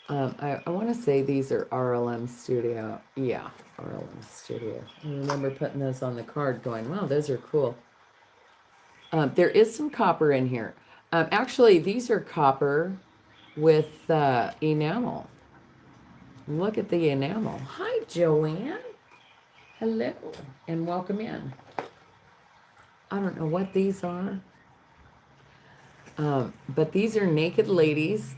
I want to say these are RLM Studio. Yeah, RLM Studio. I remember putting those on the card going, wow, those are cool. There is some copper in here. Actually, these are copper with enamel. Look at the enamel. Hi, Joanne. Hello, and welcome in. I don't know what these are, but these are naked ladies.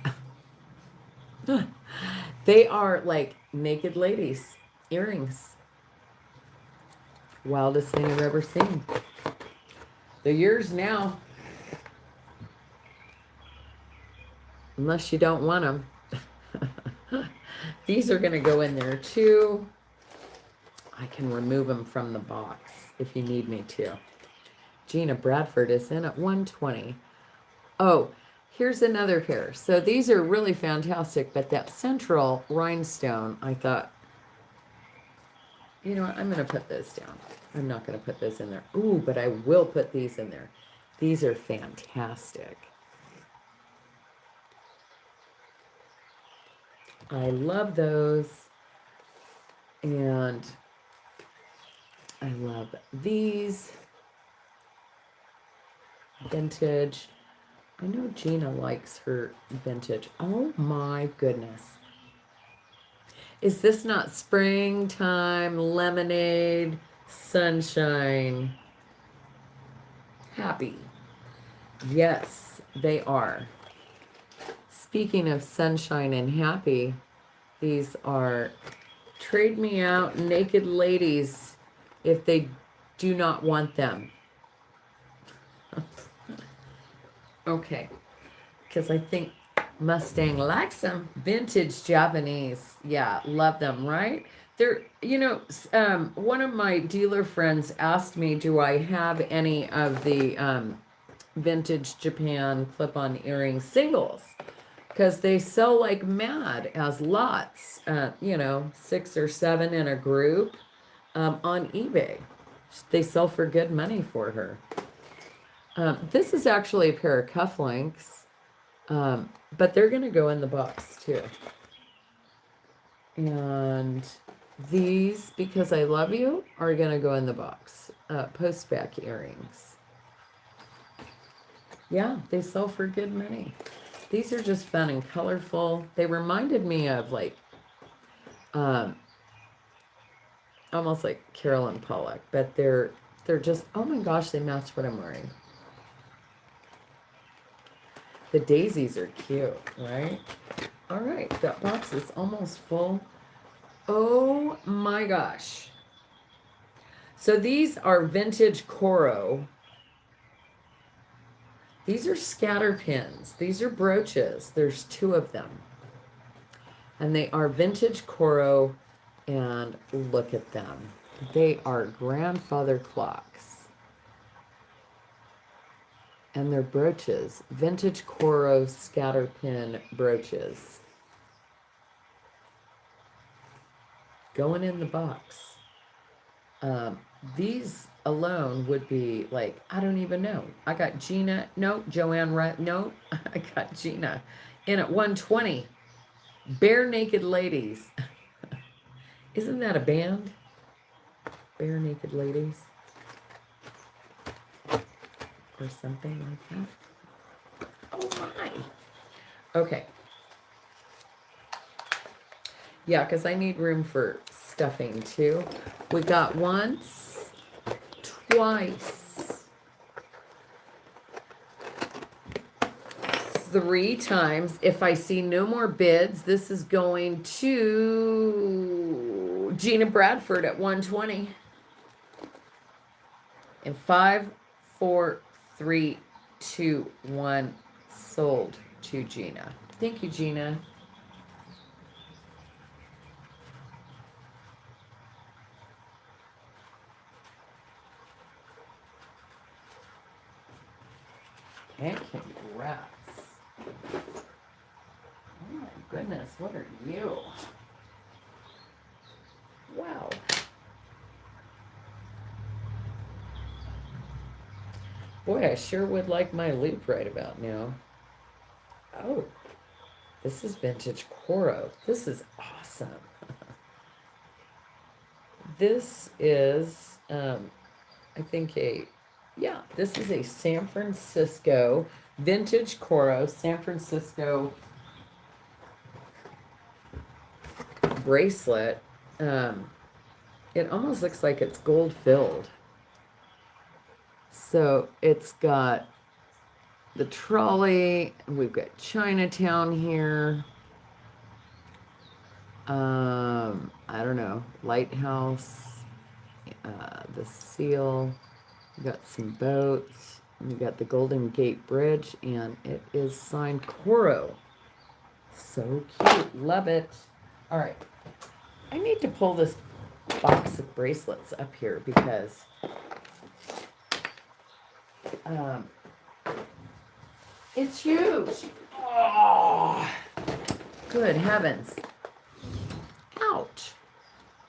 They are like naked ladies earrings. Wildest thing I've ever seen. They're yours now. Unless you don't want them. These are going to go in there too. I can remove them from the box if you need me to. Gina Bradford is in at 120. Oh, here's another pair. So these are really fantastic, but that central rhinestone, I thought, you know what, I'm going to put those down. I'm not going to put those in there. Ooh, but I will put these in there. These are fantastic. I love those. And I love these. Vintage. I know Gina likes her vintage. Oh my goodness. Is this not springtime, lemonade, sunshine? Happy. Yes, they are. Speaking of sunshine and happy, these are trade me out naked ladies if they do not want them. Okay, because I think Mustang likes them. Vintage Japanese. Yeah, love them, right? They're, you know, one of my dealer friends asked me, do I have any of the vintage Japan clip-on earring singles? Because they sell like mad as lots, you know, 6 or 7 in a group on eBay. They sell for good money for her. This is actually a pair of cufflinks, but they're going to go in the box too. And these, because I love you, are going to go in the box. Post-back earrings. Yeah, they sell for good money. These are just fun and colorful. They reminded me of like, almost like Carolyn Pollock, but they're just, oh my gosh, they match what I'm wearing. The daisies are cute, right? All right, that box is almost full. Oh my gosh. So these are vintage Coro. These are scatter pins. These are brooches. There's 2 of them. And they are vintage Coro. And look at them. They are grandfather clocks. And they're brooches. Vintage Coro scatter pin brooches. Going in the box. These alone would be like, I don't even know. I got Gina. No, Joanne. No, I got Gina in at 120. Bare Naked Ladies. Isn't that a band? Bare Naked Ladies. Or something like that. Oh my. Okay. Yeah, because I need room for stuffing too. We got once, twice, 3 times. If I see no more bids, this is going to Gina Bradford at 120. And 5, 4, 3, 2, 1 sold to Gina. Thank you, Gina. And congrats. Oh my goodness, what are you? Wow. Boy, I sure would like my loop right about now. Oh, this is vintage Coro. This is awesome. This is, I think this is a San Francisco vintage Coro, San Francisco bracelet. It almost looks like it's gold filled. So it's got the trolley. We've got Chinatown here. I don't know, lighthouse, the seal. We got some boats. We got the Golden Gate Bridge, and it is signed Coro. So cute, love it. All right, I need to pull this box of bracelets up here because it's huge. Oh, good heavens. Ouch.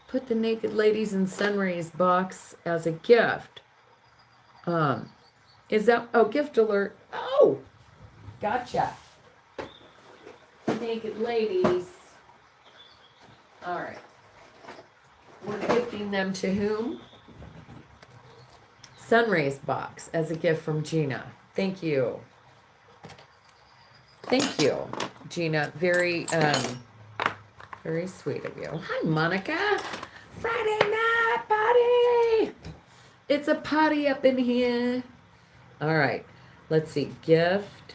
Put the Naked Ladies and Sunrays box as a gift. Is that, oh, gift alert. Oh, gotcha. Naked Ladies. All right. We're gifting them to whom? Sunrays box as a gift from Gina. Thank you. Thank you, Gina. Very, very sweet of you. Hi, Monica. Friday night party. It's a party up in here. All right. Let's see. Gift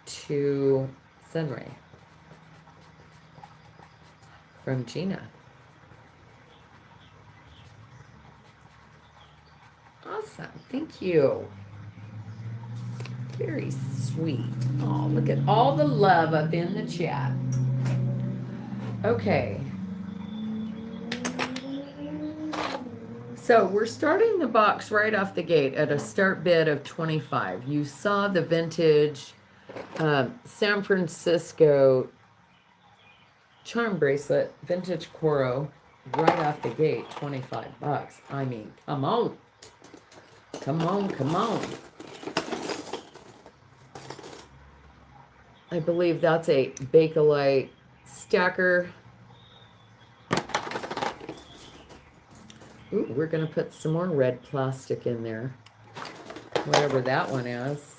to Sunray from Gina. Awesome. Thank you. Very sweet. Oh, look at all the love up in the chat. Okay. So we're starting the box right off the gate at a start bid of 25. You saw the vintage San Francisco charm bracelet, vintage Coro, right off the gate, $25. I mean, come on. Come on, come on. I believe that's a Bakelite stacker. Ooh, we're going to put some more red plastic in there. Whatever that one is.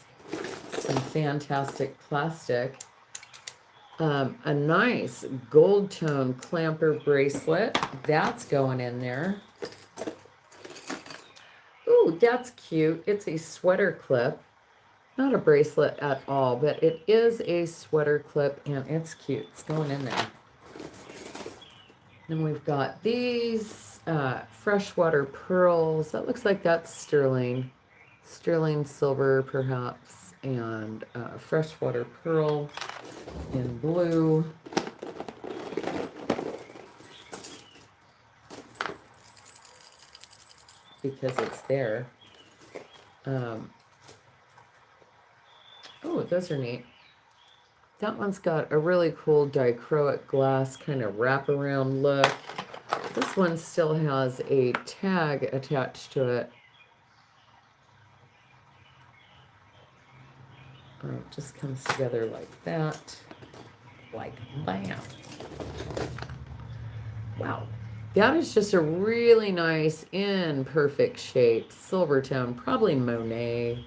Some fantastic plastic. A nice gold tone clamper bracelet. That's going in there. Ooh, that's cute. It's a sweater clip. Not a bracelet at all, but it is a sweater clip, and it's cute. It's going in there. Then we've got these freshwater pearls. That looks like that's sterling sterling silver perhaps, and freshwater pearl in blue. Because it's there. Oh, those are neat. That one's got a really cool dichroic glass kind of wraparound look. This one still has a tag attached to it. It just comes together like that. Like bam. Wow. That is just a really nice, in perfect shape silver tone, probably Monet.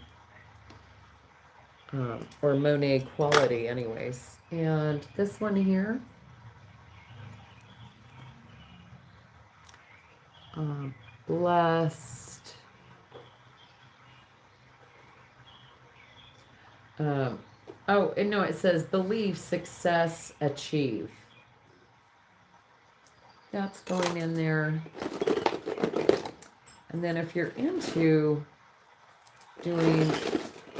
Or Monet quality anyways. And this one here, blessed. Oh, and no, it says believe, success, achieve. That's going in there. And then if you're into doing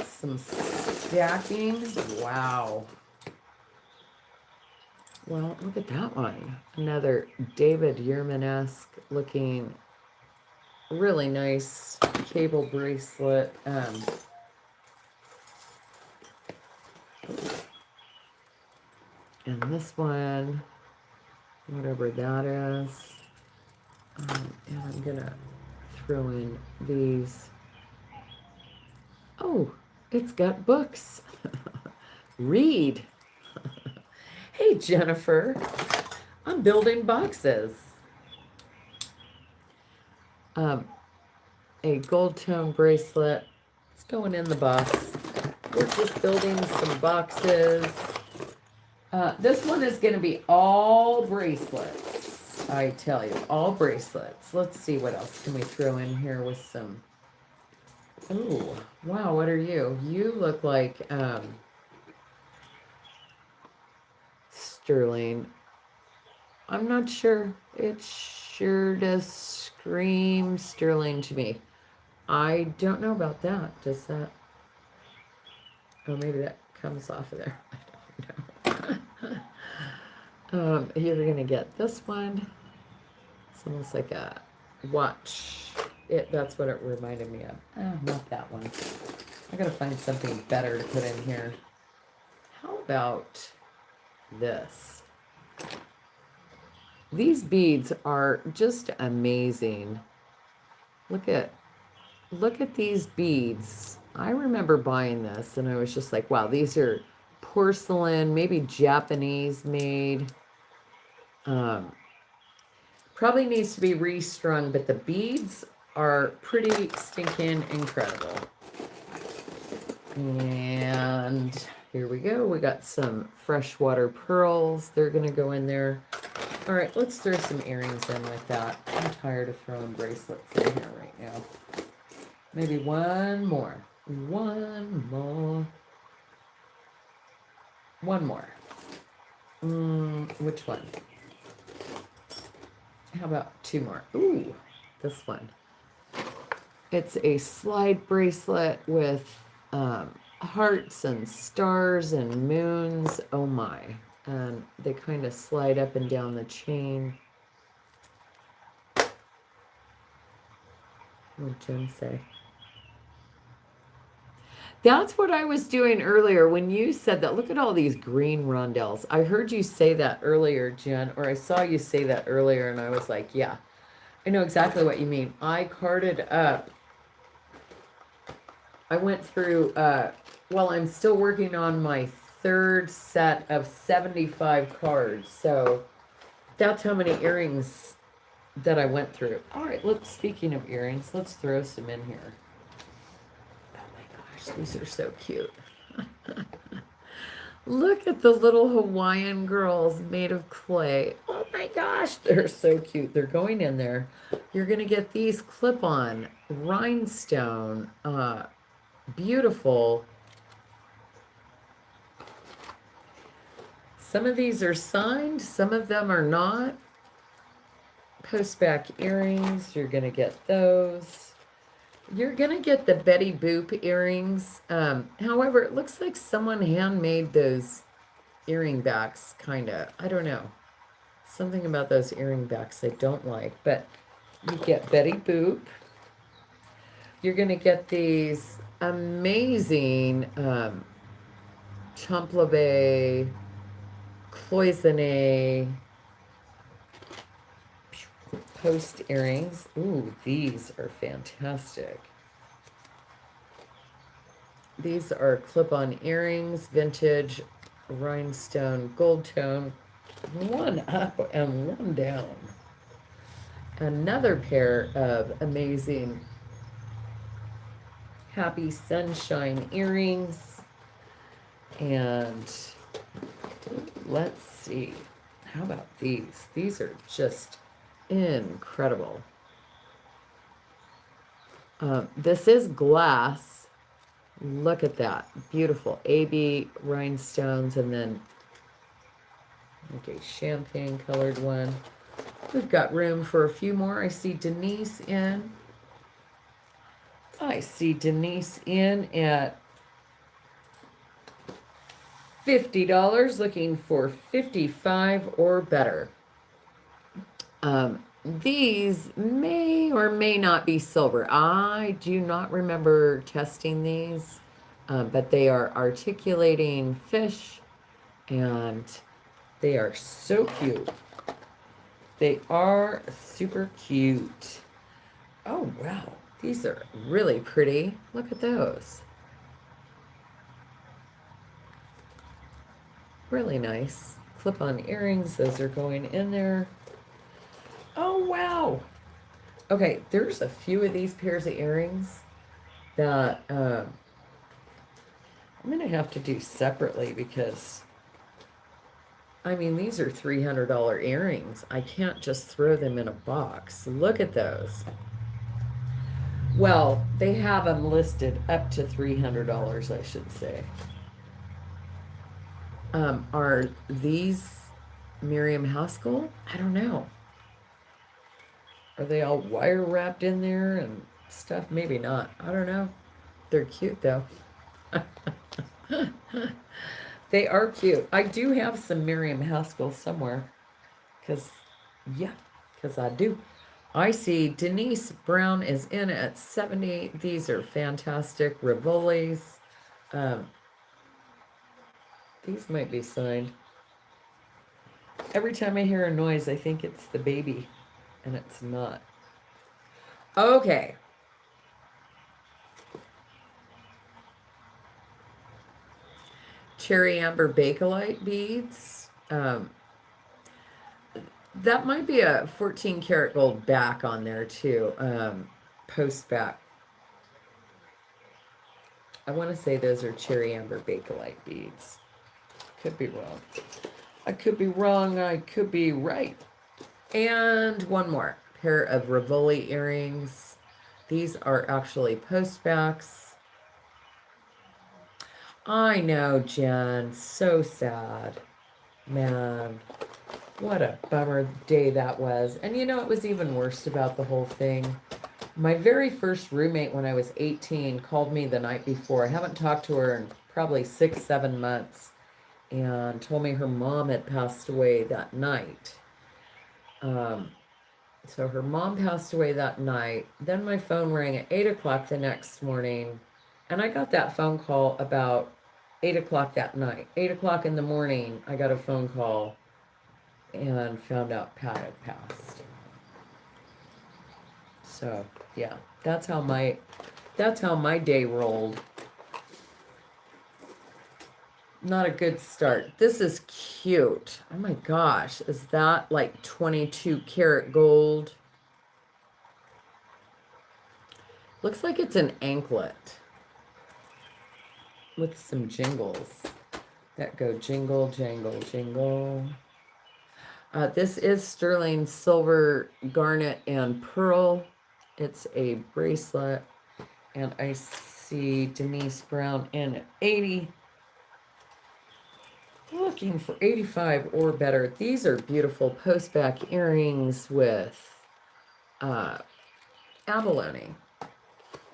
some stacking, wow. Well, look at that one. Another David Yurman-esque looking really nice cable bracelet. And this one, whatever that is. And I'm gonna throw in these. Oh, it's got books. Read. Hey, Jennifer, I'm building boxes. A gold tone bracelet. It's going in the box. We're just building some boxes. This one is going to be all bracelets. I tell you, all bracelets. Let's see what else can we throw in here with some. Oh, wow, what are you? You look like sterling. I'm not sure. It sure does scream sterling to me. I don't know about that. Does that? Oh, maybe that comes off of there. I don't know. You're gonna get this one. It's almost like a watch. That's what it reminded me of. Oh, not that one. I gotta find something better to put in here. How about this? These beads are just amazing. Look at these beads. I remember buying this and I was just like, wow, these are porcelain, maybe Japanese made. Probably needs to be restrung, but the beads are pretty stinking incredible. And here we go. We got some freshwater pearls. They're going to go in there. All right, let's throw some earrings in with that. I'm tired of throwing bracelets in here right now. Maybe one more. One more. One more. Which one? How about two more? Ooh, this one. It's a slide bracelet with hearts and stars and moons. Oh my. And they kind of slide up and down the chain. What did Jen say? That's what I was doing earlier when you said that. Look at all these green rondelles. I heard you say that earlier, Jen, or I saw you say that earlier, and I was like, yeah, I know exactly what you mean. I carded up. I went through, well, I'm still working on my third set of 75 cards. So that's how many earrings that I went through. All right, speaking of earrings, let's throw some in here. These are so cute. Look at the little Hawaiian girls made of clay. Oh my gosh, they're so cute. They're going in there. You're going to get these clip-on rhinestone. Beautiful. Some of these are signed. Some of them are not. Post-back earrings. You're going to get those. You're going to get the Betty Boop earrings. However, it looks like someone handmade those earring backs, kind of. I don't know. Something about those earring backs I don't like. But you get Betty Boop. You're going to get these amazing Champlavé, Cloisonné post earrings. Ooh, these are fantastic. These are clip-on earrings, vintage rhinestone gold tone. One up and one down. Another pair of amazing Happy Sunshine earrings. And let's see. How about these? These are just incredible. This is glass. Look at that. Beautiful. AB rhinestones and then okay, champagne colored one. We've got room for a few more. I see Denise in. I see Denise in at $50, looking for 55 or better. These may or may not be silver. I do not remember testing these, but they are articulating fish and they are so cute. They are super cute. Oh, wow. These are really pretty. Look at those. Really nice. Clip-on earrings. Those are going in there. Oh, wow. Okay, there's a few of these pairs of earrings that I'm going to have to do separately because, I mean, these are $300 earrings. I can't just throw them in a box. Look at those. Well, they have them listed up to $300, I should say. Are these Miriam Haskell? I don't know. Are they all wire wrapped in there and stuff? Maybe not. I don't know. They're cute though. They are cute. I do have some Miriam Haskell somewhere. Because I do. I see Denise Brown is in at 70. These are fantastic. Rivolis. These might be signed. Every time I hear a noise, I think it's the baby, and it's not. Okay. Cherry Amber Bakelite beads. That might be a 14 karat gold back on there too. Post back. I want to say those are Cherry Amber Bakelite beads. Could be wrong. I could be wrong. I could be right. And one more pair of Rivoli earrings. These are actually post backs. I know, Jen. So sad. Man, what a bummer day that was. And you know, it was even worse about the whole thing. My very first roommate when I was 18 called me the night before. I haven't talked to her in probably 6-7 months. And told me her mom had passed away that night. So her mom passed away that night. Then my phone rang at 8 o'clock the next morning. And I got that phone call about 8 o'clock that night. 8 o'clock in the morning, I got a phone call and found out Pat had passed. So, yeah, that's how my day rolled. Not a good start. This is cute. Oh my gosh. Is that like 22 karat gold? Looks like it's an anklet with some jingles that go jingle, jangle, jingle. This is sterling silver, garnet, and pearl. It's a bracelet. And I see Denise Brown in at 80. Looking for 85 or better. These are beautiful post-back earrings with abalone.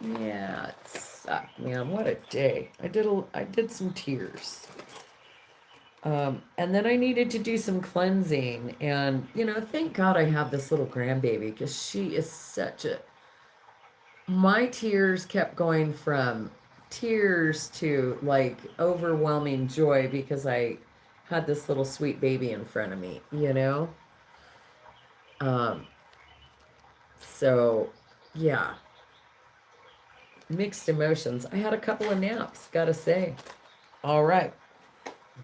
Yeah, it sucked, man. What a day. I did some tears. And then I needed to do some cleansing. And, thank God I have this little grandbaby because she is such a. My tears kept going from tears to like overwhelming joy because I had this little sweet baby in front of me. Um, so, yeah, mixed emotions. I had a couple of naps, gotta say. All right.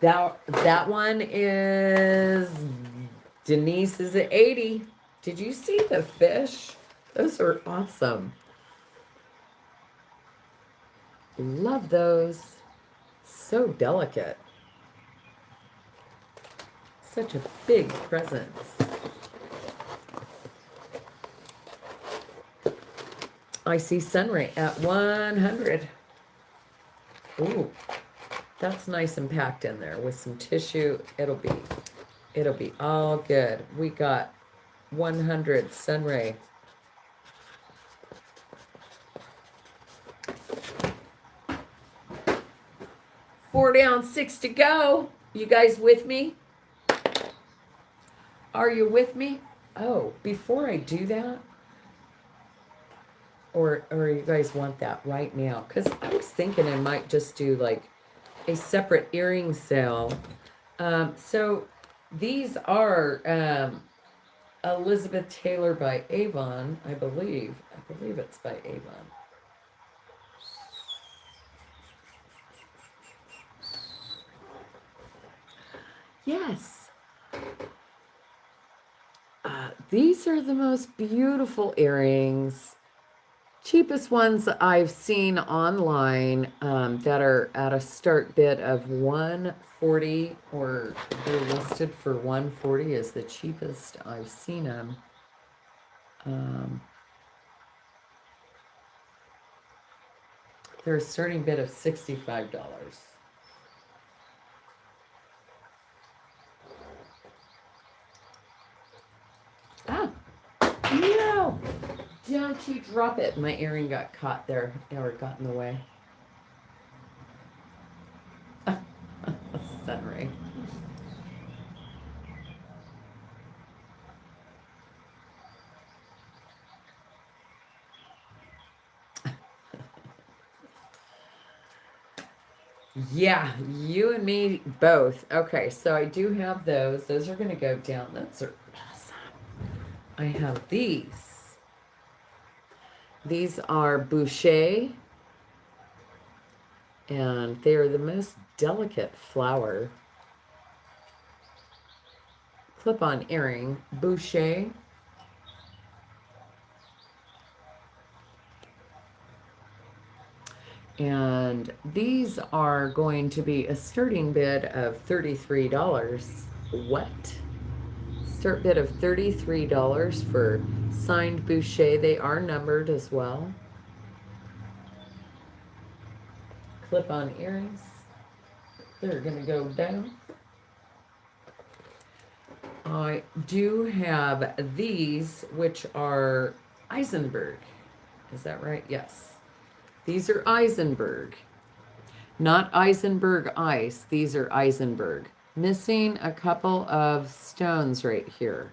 That one is Denise is at 80. Did you see the fish? Those are awesome. Love those. So delicate. Such a big presence. I see Sunray at 100. Ooh, that's nice and packed in there with some tissue. It'll be all good. We got 100 Sunray. 4 down, 6 to go. You guys with me? Are you with me? Oh, before I do that, or you guys want that right now? Because I was thinking I might just do like a separate earring sale. So these are Elizabeth Taylor by Avon, I believe. I believe it's by Avon. Yes. These are the most beautiful earrings. Cheapest ones I've seen online that are at a start bid of 140, or they're listed for 140 is the cheapest I've seen them. They're a starting bid of $65. Ah, no! Don't you drop it. My earring got caught there, or got in the way. Sunray. Yeah, you and me both. Okay, so I do have those. Those are going to go down. Those are awesome. I have these. These are Boucher, and they are the most delicate flower clip-on earring. Boucher. And these are going to be a starting bid of $33. What? Start bid of $33 for signed Boucher. They are numbered as well. Clip-on earrings. They're going to go down. I do have these, which are Eisenberg. Is that right? Yes. These are Eisenberg. Not Eisenberg ice. These are Eisenberg. Missing a couple of stones right here.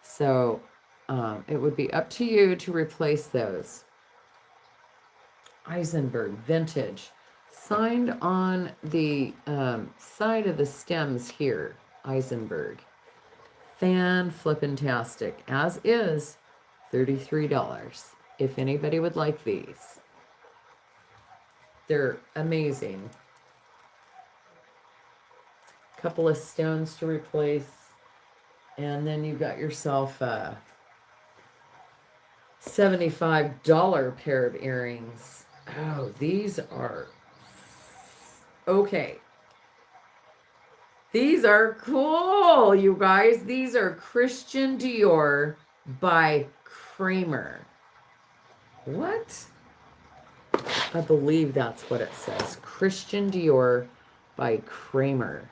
So it would be up to you to replace those. Eisenberg vintage. Signed on the side of the stems here. Eisenberg. Fan flippin-tastic. As is $33. If anybody would like these. They're amazing. Couple of stones to replace. And then you got yourself a $75 pair of earrings. Oh, these are okay. These are cool, you guys. These are Christian Dior by Kramer. What? I believe that's what it says. Christian Dior by Kramer.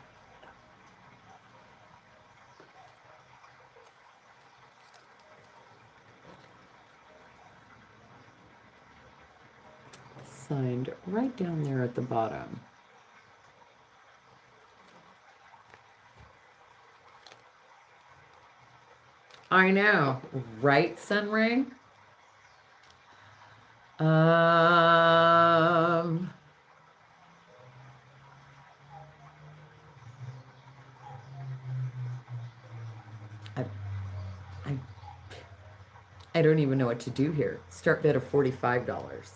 signed right down there at the bottom. I know, right, Sunray? I, I, I don't even know what to do here. Start bid of $45.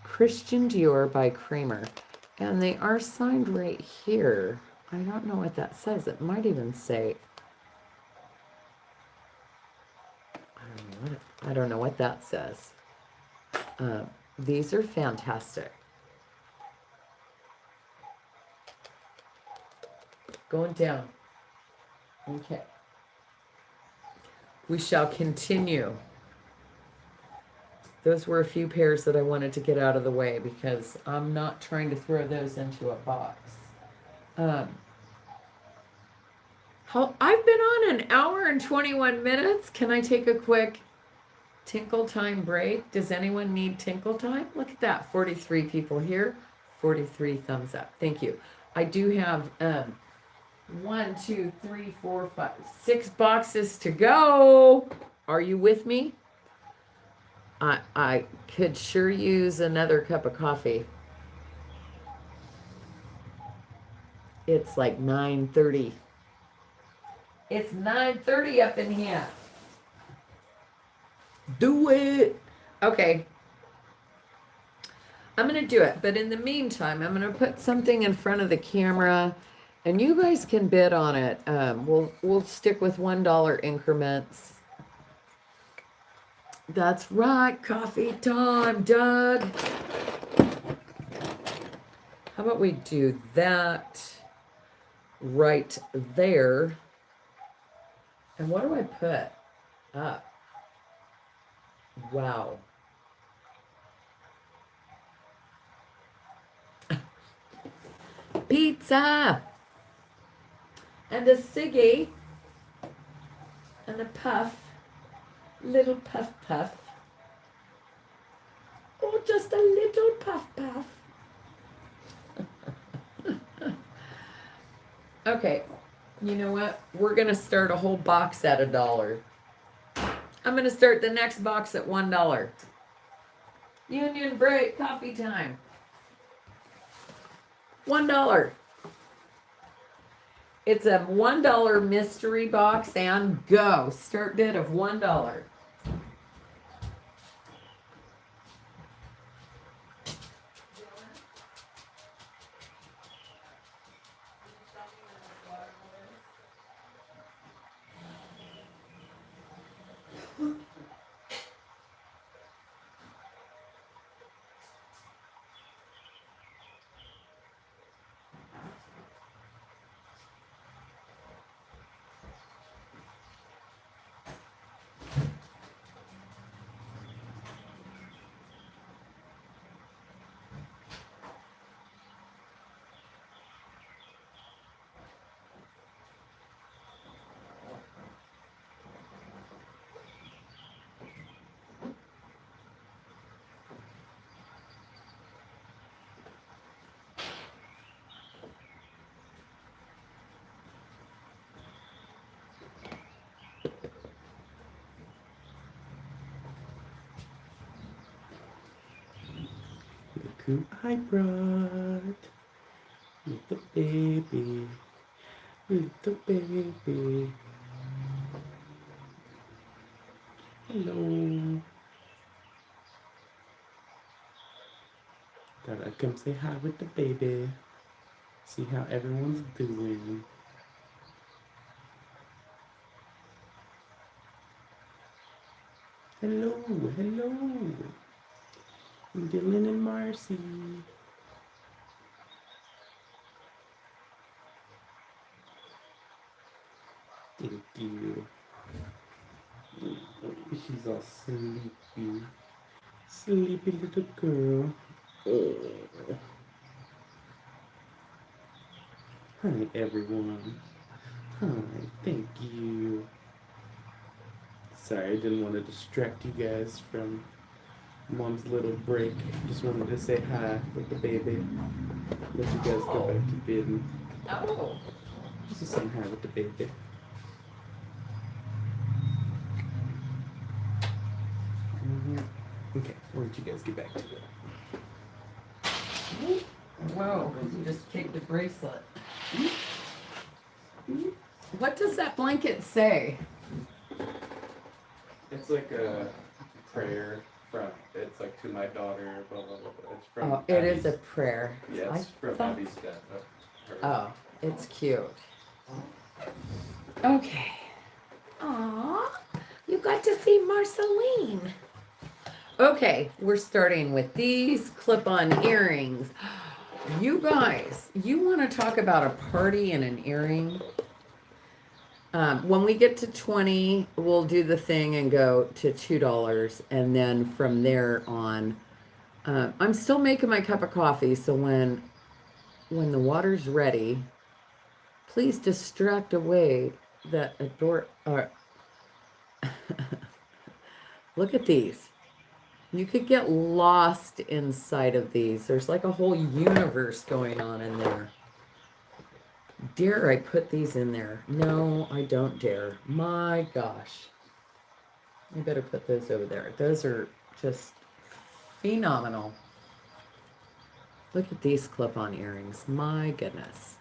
Christian Dior by Kramer. And they are signed right here. I don't know what that says. It might even say, I don't know what that says. These are fantastic. Going down. Okay. We shall continue. Those were a few pairs that I wanted to get out of the way because I'm not trying to throw those into a box. I've been on an hour and 21 minutes. Can I take a quick tinkle time break? Does anyone need tinkle time? Look at that, 43 people here, 43 thumbs up. Thank you. I do have 1, 2, 3, 4, 5, 6 boxes to go. Are you with me? I could sure use another cup of coffee. It's like 9:30. It's 9:30 up in here. Do it. Okay. I'm going to do it. But in the meantime, I'm going to put something in front of the camera and you guys can bid on it. We'll stick with $1 increments. That's right. Coffee time, Doug. How about we do that right there? And what do I put up? Wow. Pizza! And a ciggy. And a puff. Little puff puff. Oh, just a little puff puff. Okay, you know what? We're going to start a whole box at $1. I'm going to start the next box at $1. Union break, coffee time. $1. It's a $1 mystery box and go. Start bid of $1. Look who I brought. Little baby. Little baby. Hello. Thought I'd come say hi with the baby. See how everyone's doing. Hello, hello. Dylan and Marcy. Thank you. She's all sleepy. Sleepy little girl. Oh. Hi, everyone. Hi, thank you. Sorry, I didn't want to distract you guys from
Mom's little break. Just wanted to say hi with the baby. Let you guys go back to bed.
Oh.
Just saying hi with the baby. Okay, why don't you guys get back to it?
Whoa, you just kicked the bracelet. What does that blanket say?
It's like a prayer from, it's like to my daughter, blah, blah, blah, blah. It's from
Oh, it is a
Abby's,
prayer.
yeah, it's from
thought-
Abby's dad.
Oh, it's cute. Okay. Aw, you got to see Marceline. Okay, we're starting with these clip-on earrings. You guys, you want to talk about a party and an earring? When we get to 20, we'll do the thing and go to $2. And then from there on, I'm still making my cup of coffee. So when the water's ready, please distract away that adore. Look at these. You could get lost inside of these. There's like a whole universe going on in there. Dare I put these in there? No, I don't dare. My gosh. I better put those over there. Those are just phenomenal. Look at these clip-on earrings. My goodness.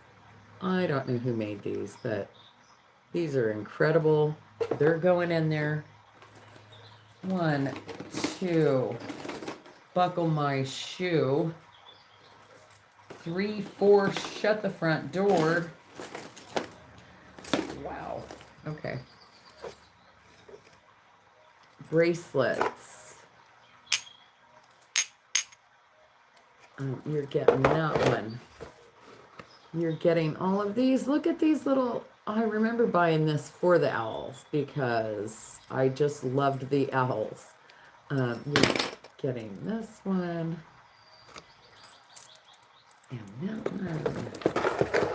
I don't know who made these, but these are incredible. They're going in there. 1, 2. Buckle my shoe. 3, 4. Shut the front door. Wow. Okay. Bracelets. You're getting that one. You're getting all of these. Look at these little. I remember buying this for the owls because I just loved the owls. You're getting this one. And that one.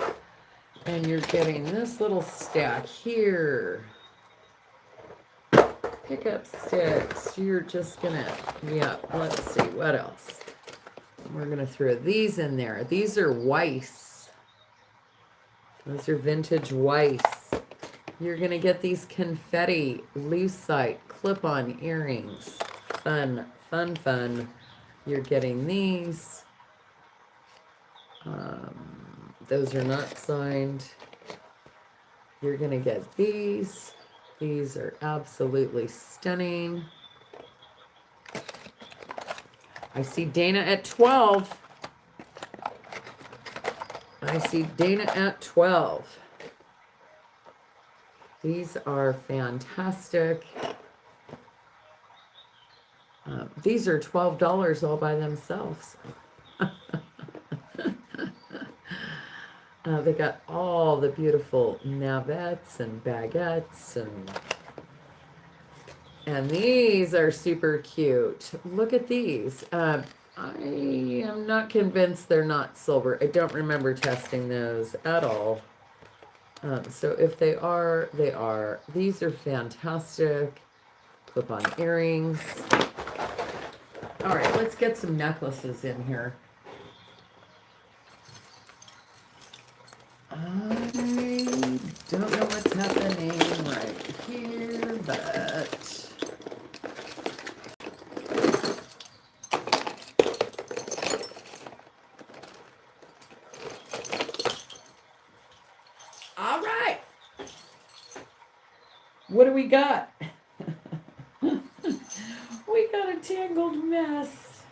And you're getting this little stack here. Pickup sticks. You're just gonna, yeah, let's see, what else? We're gonna throw these in there. These are Weiss. Those are vintage Weiss. You're gonna get these confetti lucite clip-on earrings. Fun, fun, fun. You're getting these. Those are not signed. You're gonna get these. These are absolutely stunning. I see Dana at 12. I see Dana at 12. These are fantastic. These are $12 all by themselves. They got all the beautiful navettes and baguettes, and these are super cute. Look at these. I am not convinced they're not silver. I don't remember testing those at all. So if they are, they are. These are fantastic. Clip-on earrings. All right, let's get some necklaces in here. I don't know what's happening right here, but all right. What do we got? We got a tangled mess.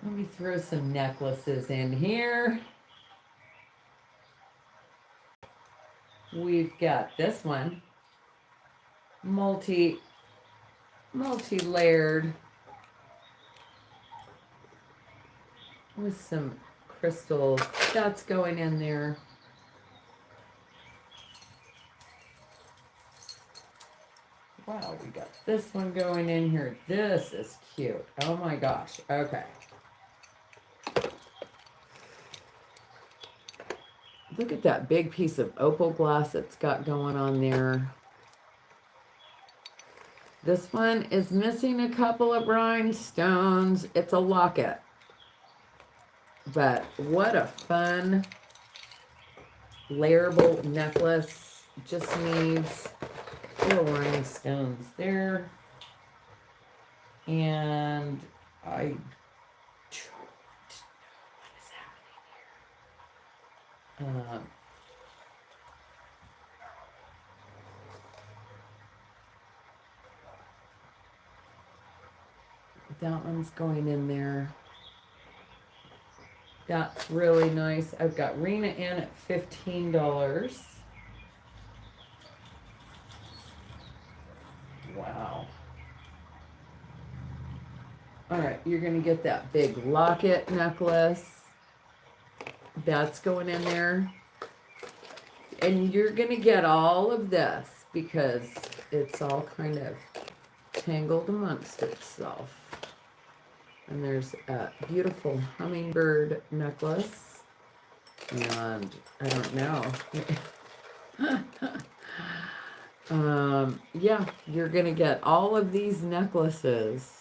Let me throw some necklaces in here. We've got this one, multi-layered with some crystals. That's going in there. Wow, we got this one going in here. This is cute. Oh my gosh. Okay. Look at that big piece of opal glass it's got going on there. This one is missing a couple of rhinestones. It's a locket. But what a fun layerable necklace. Just needs little rhinestones there. And I don't know what is happening here. That one's going in there. That's really nice. I've got Rena in at $15. Wow. All right, you're going to get that big locket necklace. That's going in there. And you're going to get all of this because it's all kind of tangled amongst itself. And there's a beautiful hummingbird necklace. And I don't know. Yeah, you're going to get all of these necklaces.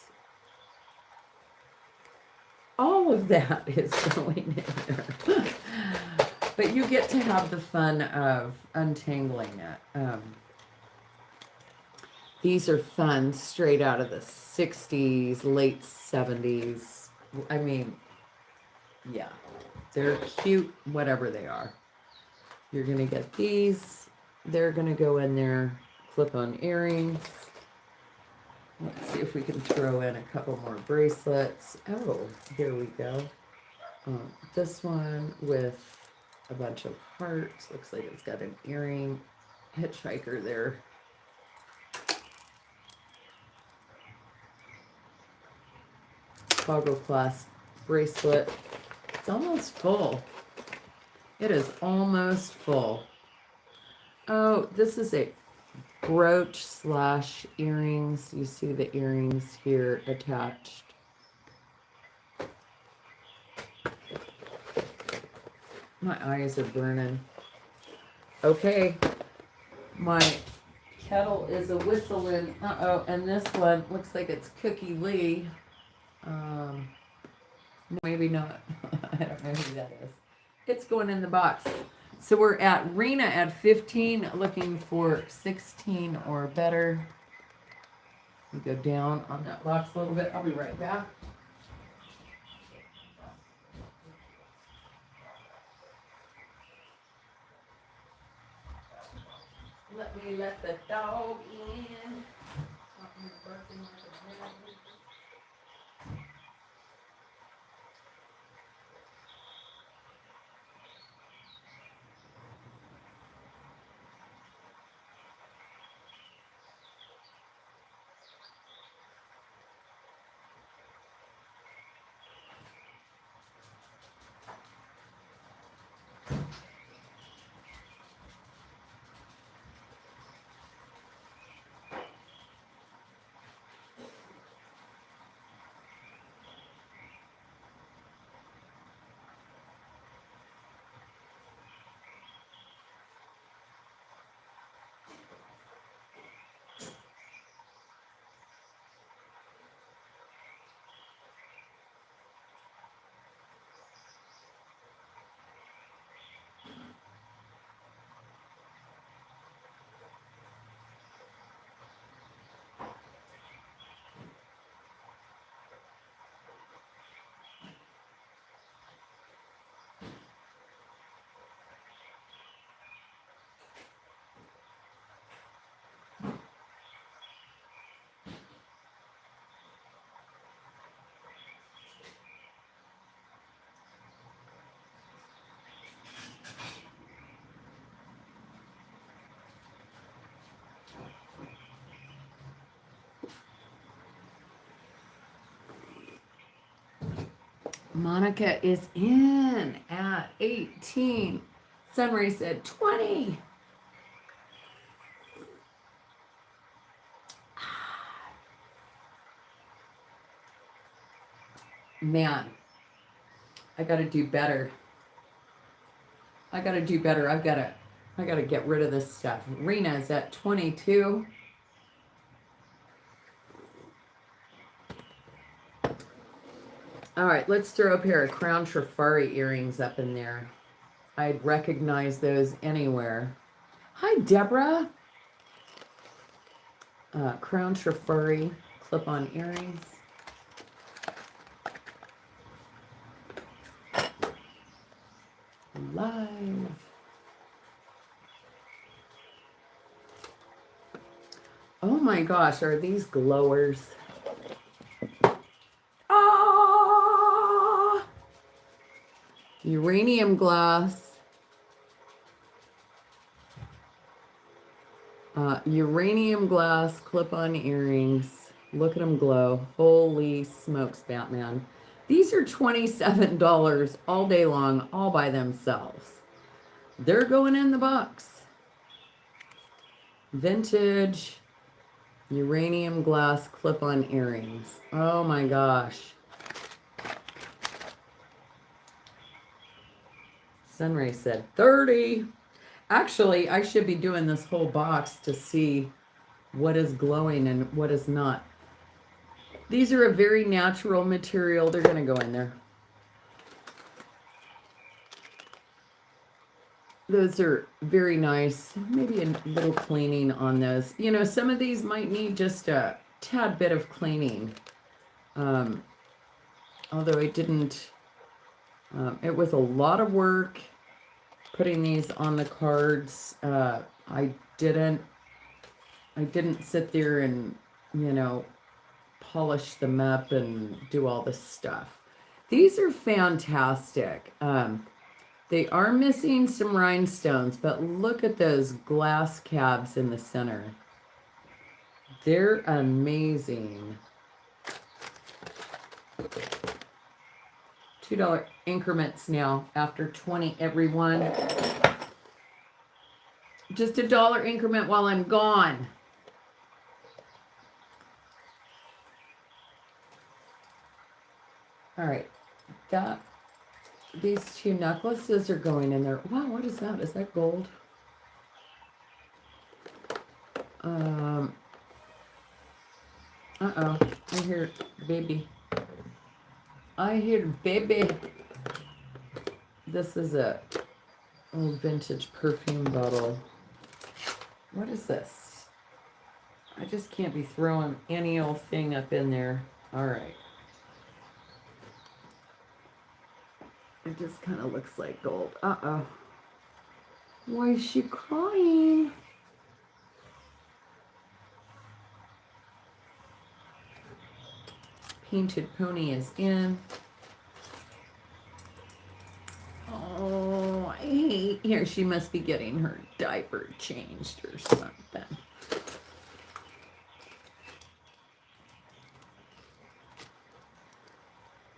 All of that is going in there. But you get to have the fun of untangling it. These are fun, straight out of the 60s, late 70s. I mean, yeah, they're cute, whatever they are. You're going to get these. They're going to go in there, clip-on earrings. Let's see if we can throw in a couple more bracelets. Oh, here we go. This one with a bunch of hearts. Looks like it's got an earring. Hitchhiker there. Toggle clasp bracelet. It's almost full. It is almost full. Oh, this is a brooch slash earrings. You see the earrings here attached. My eyes are burning. Okay. My kettle is a whistling. Uh-oh. And this one looks like it's Cookie Lee. Maybe not. I don't know who that is. It's going in the box. So we're at Rena at 15, looking for 16 or better. We go down on that box a little bit. I'll be right back. Let me let the dog in. Monica is in at 18. Sunray said 20. Man, I gotta do better. I gotta do better. I gotta get rid of this stuff. Rena's at 22. All right, let's throw a pair of Crown Trifari earrings up in there. I'd recognize those anywhere. Hi, Deborah. Crown Trifari clip-on earrings. Live. Oh my gosh, are these glowers? Ah! Uranium glass. Uranium glass clip-on earrings. Look at them glow. Holy smokes, Batman. These are $27 all day long, all by themselves. They're going in the box. Vintage uranium glass clip-on earrings. Oh my gosh. Sunray said 30. Actually, I should be doing this whole box to see what is glowing and what is not. These are a very natural material. They're going to go in there. Those are very nice. Maybe a little cleaning on those. You know, some of these might need just a tad bit of cleaning. Although I didn't, it was a lot of work putting these on the cards. I didn't sit there and, you know, polish them up and do all this stuff. These are fantastic. They are missing some rhinestones, but look at those glass cabs in the center. They're amazing. $2 increments now after 20, everyone. Just a $1 increment while I'm gone. All right, these two necklaces are going in there. Wow, what is that? Is that gold? Uh-oh, I hear baby. I hear baby. This is a old vintage perfume bottle. What is this? I just can't be throwing any old thing up in there. All right. It just kind of looks like gold. Uh-oh. Why is she crying? Painted pony is in. Oh, I hate. Here, she must be getting her diaper changed or something.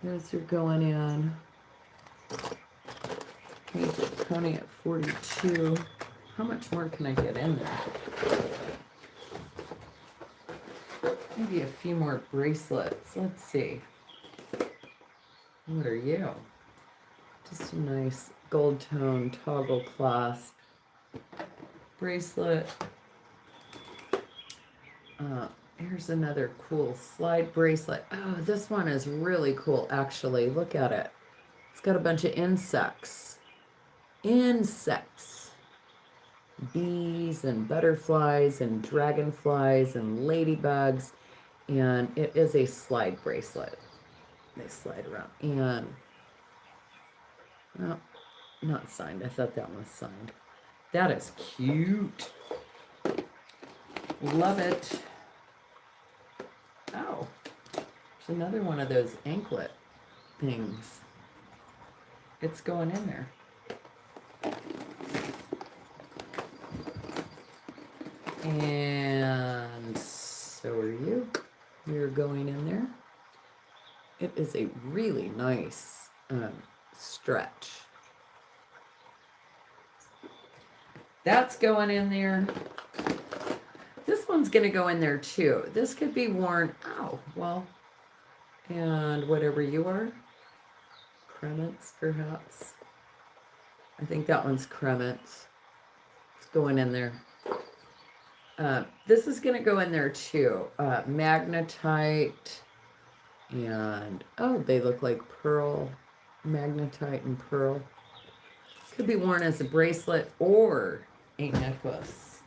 Those are going in. Painted pony at 42. How much more can I get in there? Maybe a few more bracelets. Let's see. What are you? Just a nice gold tone toggle clasp bracelet. Here's another cool slide bracelet. Oh, this one is really cool, actually. Look at it. It's got a bunch of insects. Insects. Bees and butterflies and dragonflies and ladybugs. And it is a slide bracelet. They slide around. And, oh, not signed. I thought that one was signed. That is cute. Love it. Oh, there's another one of those anklet things. It's going in there. And so are you. You're going in there. It is a really nice stretch. That's going in there. This one's going to go in there too. This could be worn. Oh, well. And whatever you are. Crements, perhaps. I think that one's crements. It's going in there. This is going to go in there too. Magnetite. And, oh, they look like pearl, magnetite and pearl. Could be worn as a bracelet or a necklace.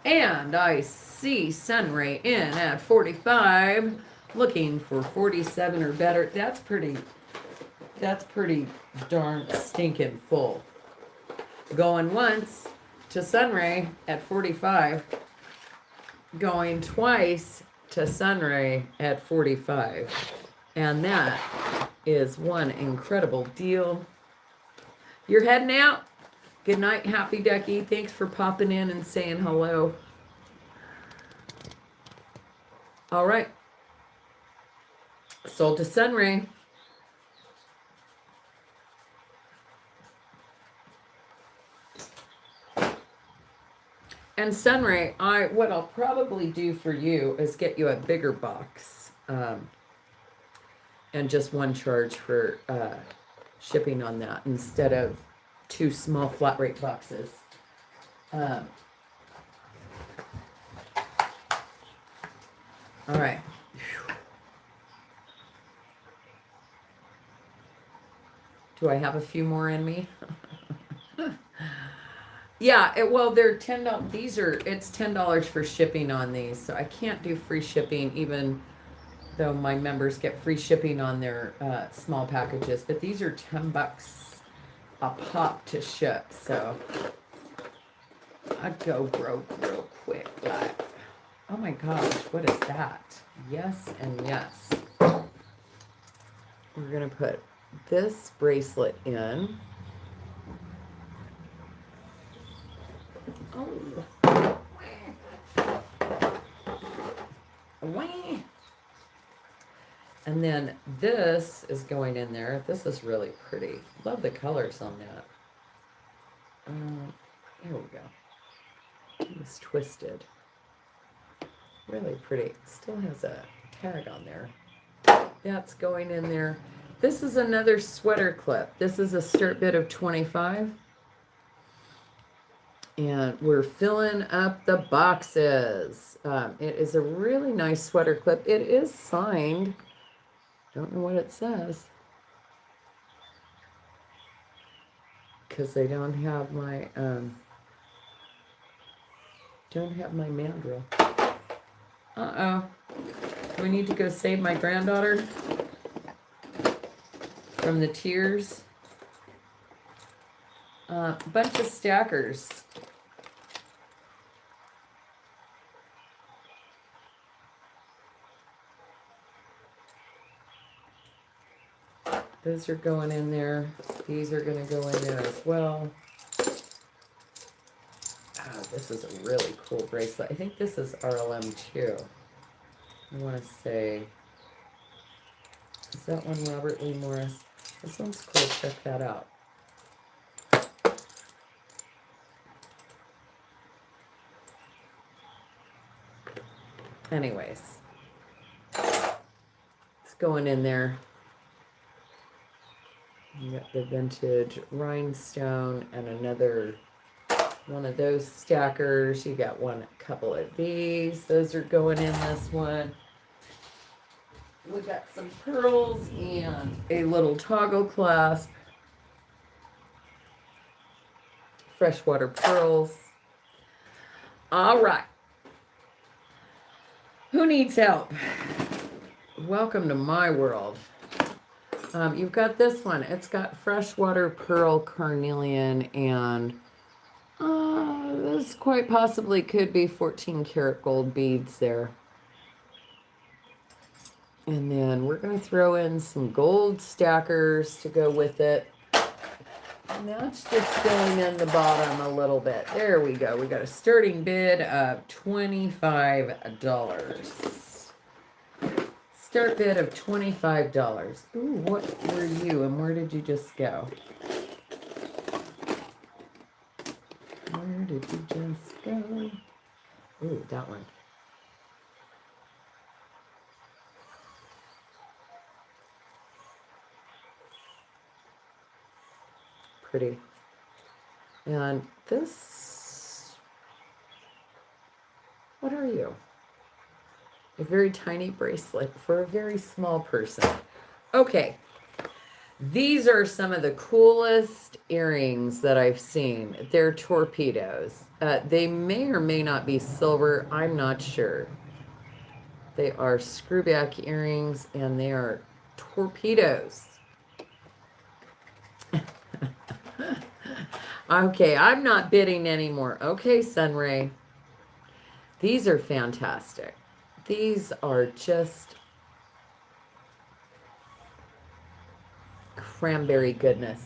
And I see Sunray in at 45, looking for 47 or better. That's pretty darn stinking full. Going once to Sunray at 45, going twice to Sunray at 45. And that is one incredible deal. You're heading out? Good night, Happy Ducky. Thanks for popping in and saying hello. All right. Sold to Sunray. And Sunray, what I'll probably do for you is get you a bigger box, and just one charge for shipping on that instead of 2 small flat rate boxes. All right. Do I have a few more in me? Yeah, well, they're $10. It's $10 for shipping on these, so I can't do free shipping, even though my members get free shipping on their small packages. But these are $10 a pop to ship, so I'd go broke real quick. Like, oh my gosh, what is that? Yes and yes. We're gonna put this bracelet in. Oh. And then this is going in there. This is really pretty. Love the colors on that. Here we go. It's twisted. Really pretty. It still has a tag on there. That's going in there. This is another sweater clip. This is a skirt bit of 25. And we're filling up the boxes. It is a really nice sweater clip. It is signed. Don't know what it says, because they don't have my mandrel. Uh-oh. Do we need to go save my granddaughter from the tears? Bunch of stackers. Those are going in there. These are going to go in there as well. This is a really cool bracelet. I think this is RLM too. I want to say, is that one Robert Lee Morris? This one's cool. Check that out. Anyways, it's going in there. You got the vintage rhinestone and another one of those stackers. You got a couple of these. Those are going in this one. We got some pearls and a little toggle clasp. Freshwater pearls. All right. Who needs help? Welcome to my world. You've got this one. It's got freshwater pearl carnelian, and this quite possibly could be 14 karat gold beads there. And then we're going to throw in some gold stackers to go with it. And that's just filling in the bottom a little bit. There we go. We got a starting bid of $25. Start bid of $25. Ooh, what were you and where did you just go? Where did you just go? Ooh, that one. Pretty. And this, what are you? A very tiny bracelet for a very small person. Okay. These are some of the coolest earrings that I've seen. They're torpedoes. They may or may not be silver. I'm not sure. They are screwback earrings and they are torpedoes. Okay, I'm not bidding anymore. Okay, Sunray. These are fantastic. These are just cranberry goodness.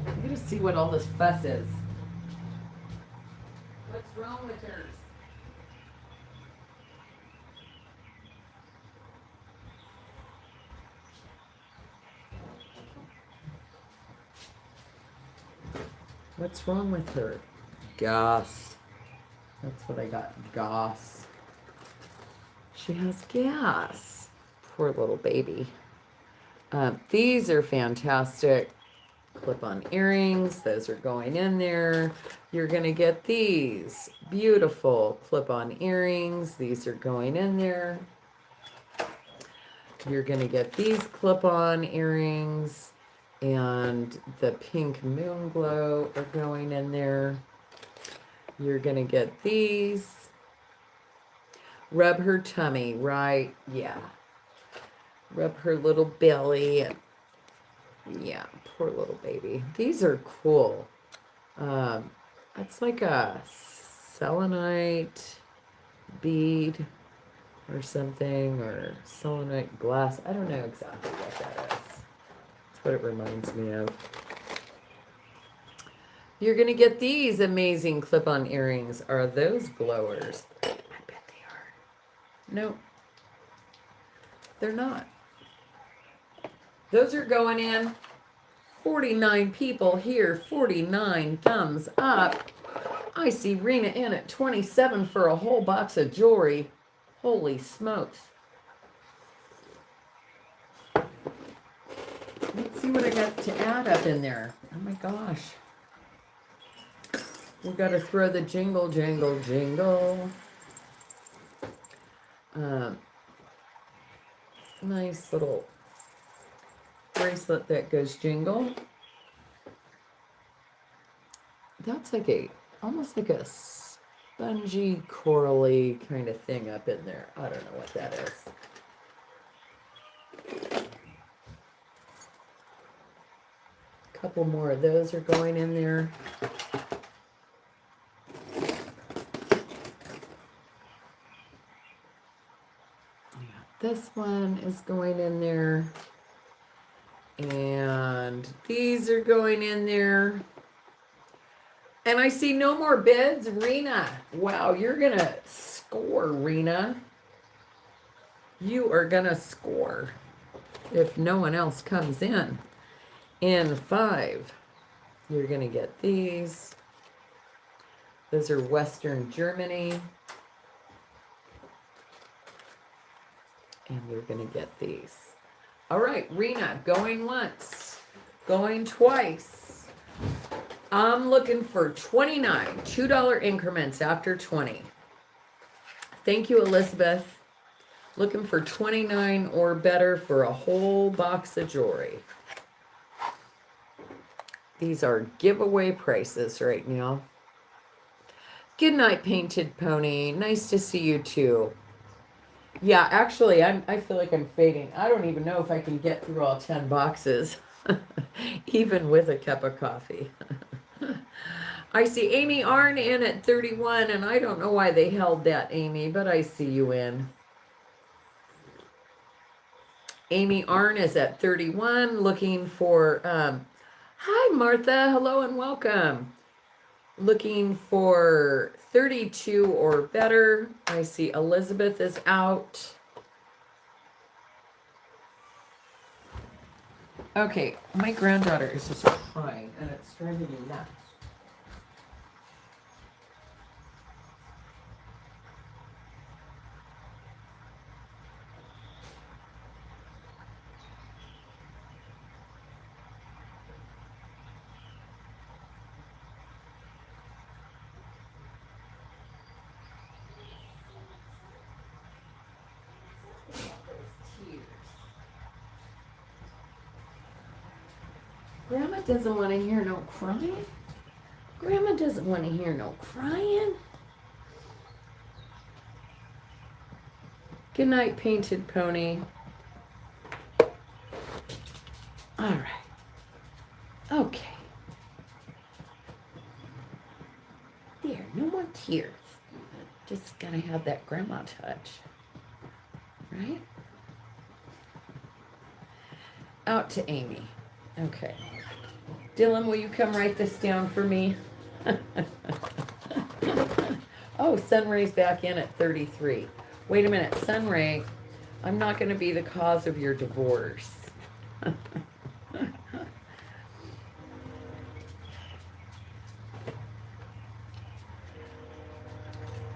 I'm gonna see what all this fuss is. What's wrong with hers? What's wrong with her? Gas. That's what I got. Gas. She has gas. Poor little baby. These are fantastic. Clip-on earrings. Those are going in there. You're going to get these beautiful clip-on earrings. These are going in there. You're going to get these clip-on earrings. And the pink moon glow are going in there. You're going to get these. Rub her tummy, right? Yeah. Rub her little belly. Yeah, poor little baby. These are cool. It's like a selenite bead or something, or selenite glass. I don't know exactly what that is. That's what it reminds me of. You're going to get these amazing clip-on earrings. Are those glowers? I bet they are. Nope. They're not. Those are going in. 49 people here. 49 thumbs up. I see Rena in at 27 for a whole box of jewelry. Holy smokes. Let's see what I got to add up in there. Oh my gosh. We got to throw the jingle, jingle, jingle. Nice little bracelet that goes jingle. That's like almost like a spongy, corally kind of thing up in there. I don't know what that is. A couple more of those are going in there. This one is going in there. And these are going in there. And I see no more bids. Rena, wow, you're going to score, Rena. You are going to score if no one else comes in. In 5, you're going to get these. Those are Western Germany. And you're going to get these. All right, Rena, going once, going twice. I'm looking for 29, $2 increments after 20. Thank you, Elizabeth. Looking for 29 or better for a whole box of jewelry. These are giveaway prices right now. Good night, Painted Pony. Nice to see you too. Yeah, actually, I feel like I'm fading. I don't even know if I can get through all 10 boxes, even with a cup of coffee. I see Amy Arn in at 31, and I don't know why they held that, Amy, but I see you in. Amy Arn is at 31, looking for, hi, Martha. Hello and welcome. Looking for 32 or better. I see Elizabeth is out. Okay, my granddaughter is just crying and it's driving me nuts. Grandma doesn't want to hear no crying. Grandma doesn't want to hear no crying. Good night, Painted Pony. All right. Okay. There, no more tears. Just gotta have that grandma touch. Right? Out to Amy. Okay. Dylan, will you come write this down for me? Oh, Sunray's back in at 33. Wait a minute, Sunray, I'm not going to be the cause of your divorce.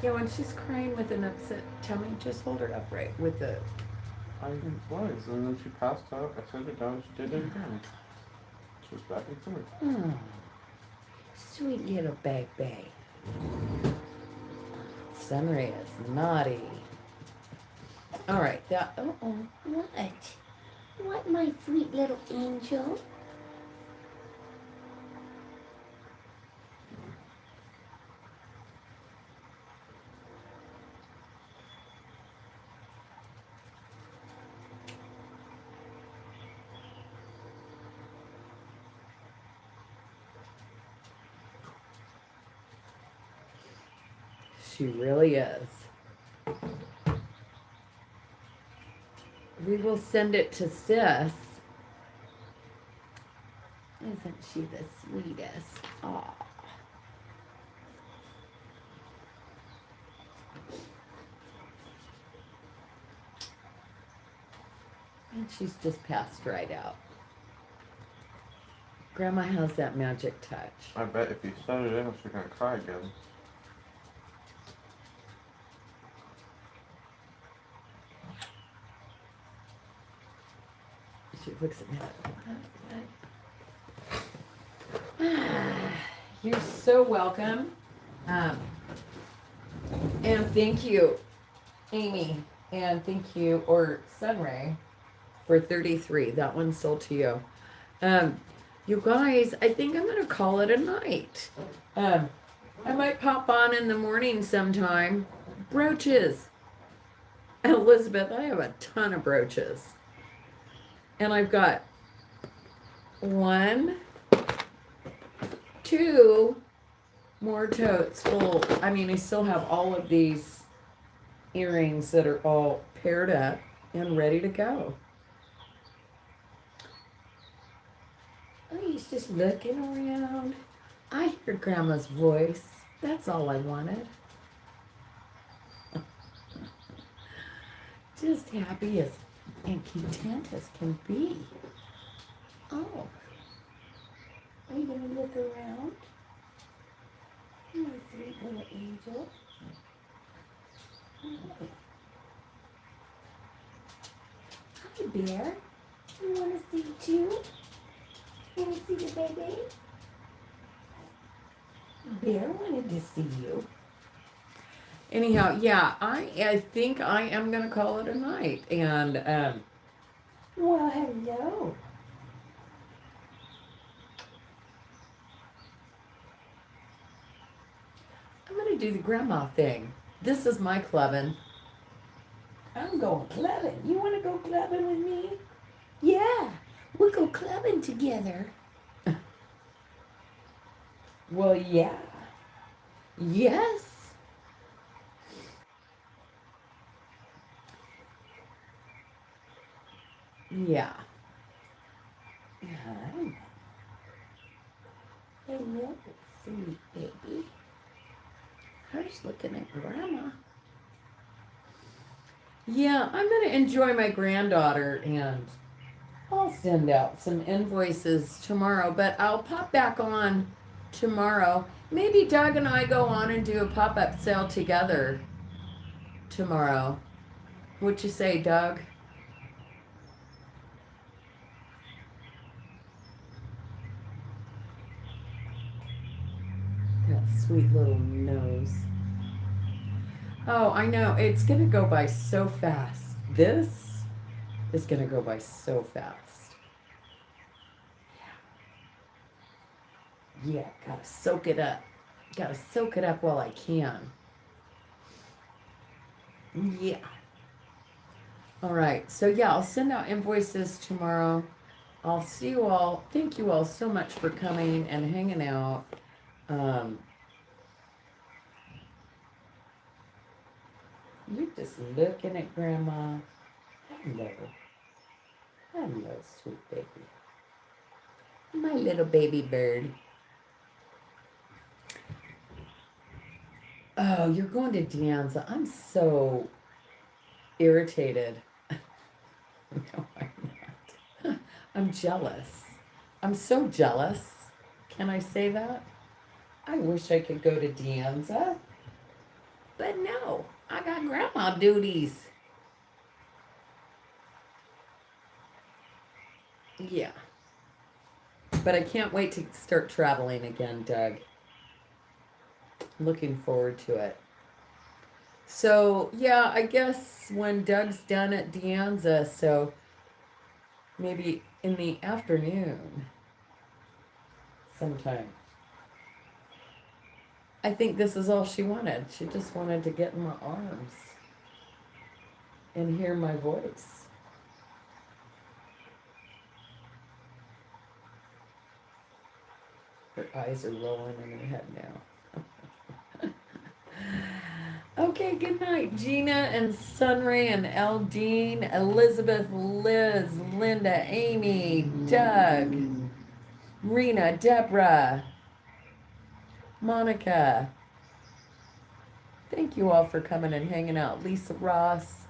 Yeah, when she's crying with an upset tummy, just hold her upright with the...
I was, and then she passed out. I set her down, she did it again. She was back and forth.
Oh, sweet little baby. Sunray is naughty. All right, that...
Uh-oh, what? What, my sweet little angel?
She really is. We will send it to Sis. Isn't she the sweetest? Aw. And she's just passed right out. Grandma has that magic touch.
I bet if you set it in, she's gonna cry again.
She looks at me. You're so welcome. And thank you, Amy. And thank you, or Sunray, for 33. That one's sold to you. You guys, I think I'm going to call it a night. I might pop on in the morning sometime. Brooches. Elizabeth, I have a ton of brooches. And I've got 1, 2 more totes full. I mean, I still have all of these earrings that are all paired up and ready to go. Oh, he's just looking around. I hear Grandma's voice. That's all I wanted. Just happy as and content as can be. Oh. Are you going to look around? My sweet little angel. Oh. Hi, Bear. You want to see too? You want to see the baby? Bear wanted to see you. Anyhow, yeah, I think I am going to call it a night. And, well, hello. I'm going to do the grandma thing. This is my clubbing. I'm going clubbing. You want to go clubbing with me?
Yeah, we'll go clubbing together.
Well, yeah. Yes. Yeah.
Hello, sweet baby. Her's looking at Grandma.
Yeah, I'm going to enjoy my granddaughter, and I'll send out some invoices tomorrow, but I'll pop back on tomorrow. Maybe Doug and I go on and do a pop-up sale together tomorrow. What you say, Doug? That sweet little nose. Oh, I know. It's going to go by so fast. This is going to go by so fast. Yeah, gotta soak it up. Gotta soak it up while I can. Yeah. All right. So yeah, I'll send out invoices tomorrow. I'll see you all. Thank you all so much for coming and hanging out. Um, you're just looking at Grandma. Hello. Hello, sweet baby. My little baby bird. Oh, you're going to Deanza. I'm so irritated. No, I'm not. I'm jealous. I'm so jealous. Can I say that? I wish I could go to Deanza. But no, I got grandma duties. Yeah. But I can't wait to start traveling again, Doug. Looking forward to it. So, yeah, I guess when Doug's done at Deanza, so maybe in the afternoon sometime. I think this is all she wanted. She just wanted to get in my arms and hear my voice. Her eyes are rolling in her head now. Okay, good night, Gina and Sunray and Eldine, Elizabeth, Liz, Linda, Amy, Doug, Rena, Deborah, Monica. Thank you all for coming and hanging out. Lisa Ross.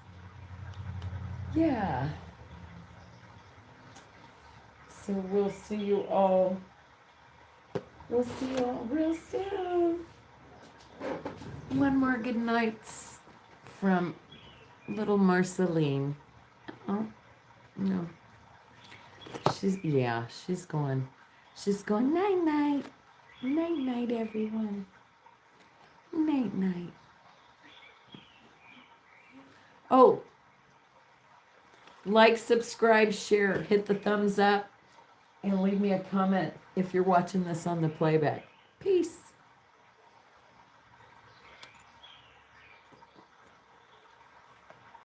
Yeah. So we'll see you all. We'll see you all real soon. One more good nights from little Marceline. Oh, no. She's going. She's going night night. Night night, everyone. Night night. Oh, like, subscribe, share, hit the thumbs up, and leave me a comment if you're watching this on the playback. Peace.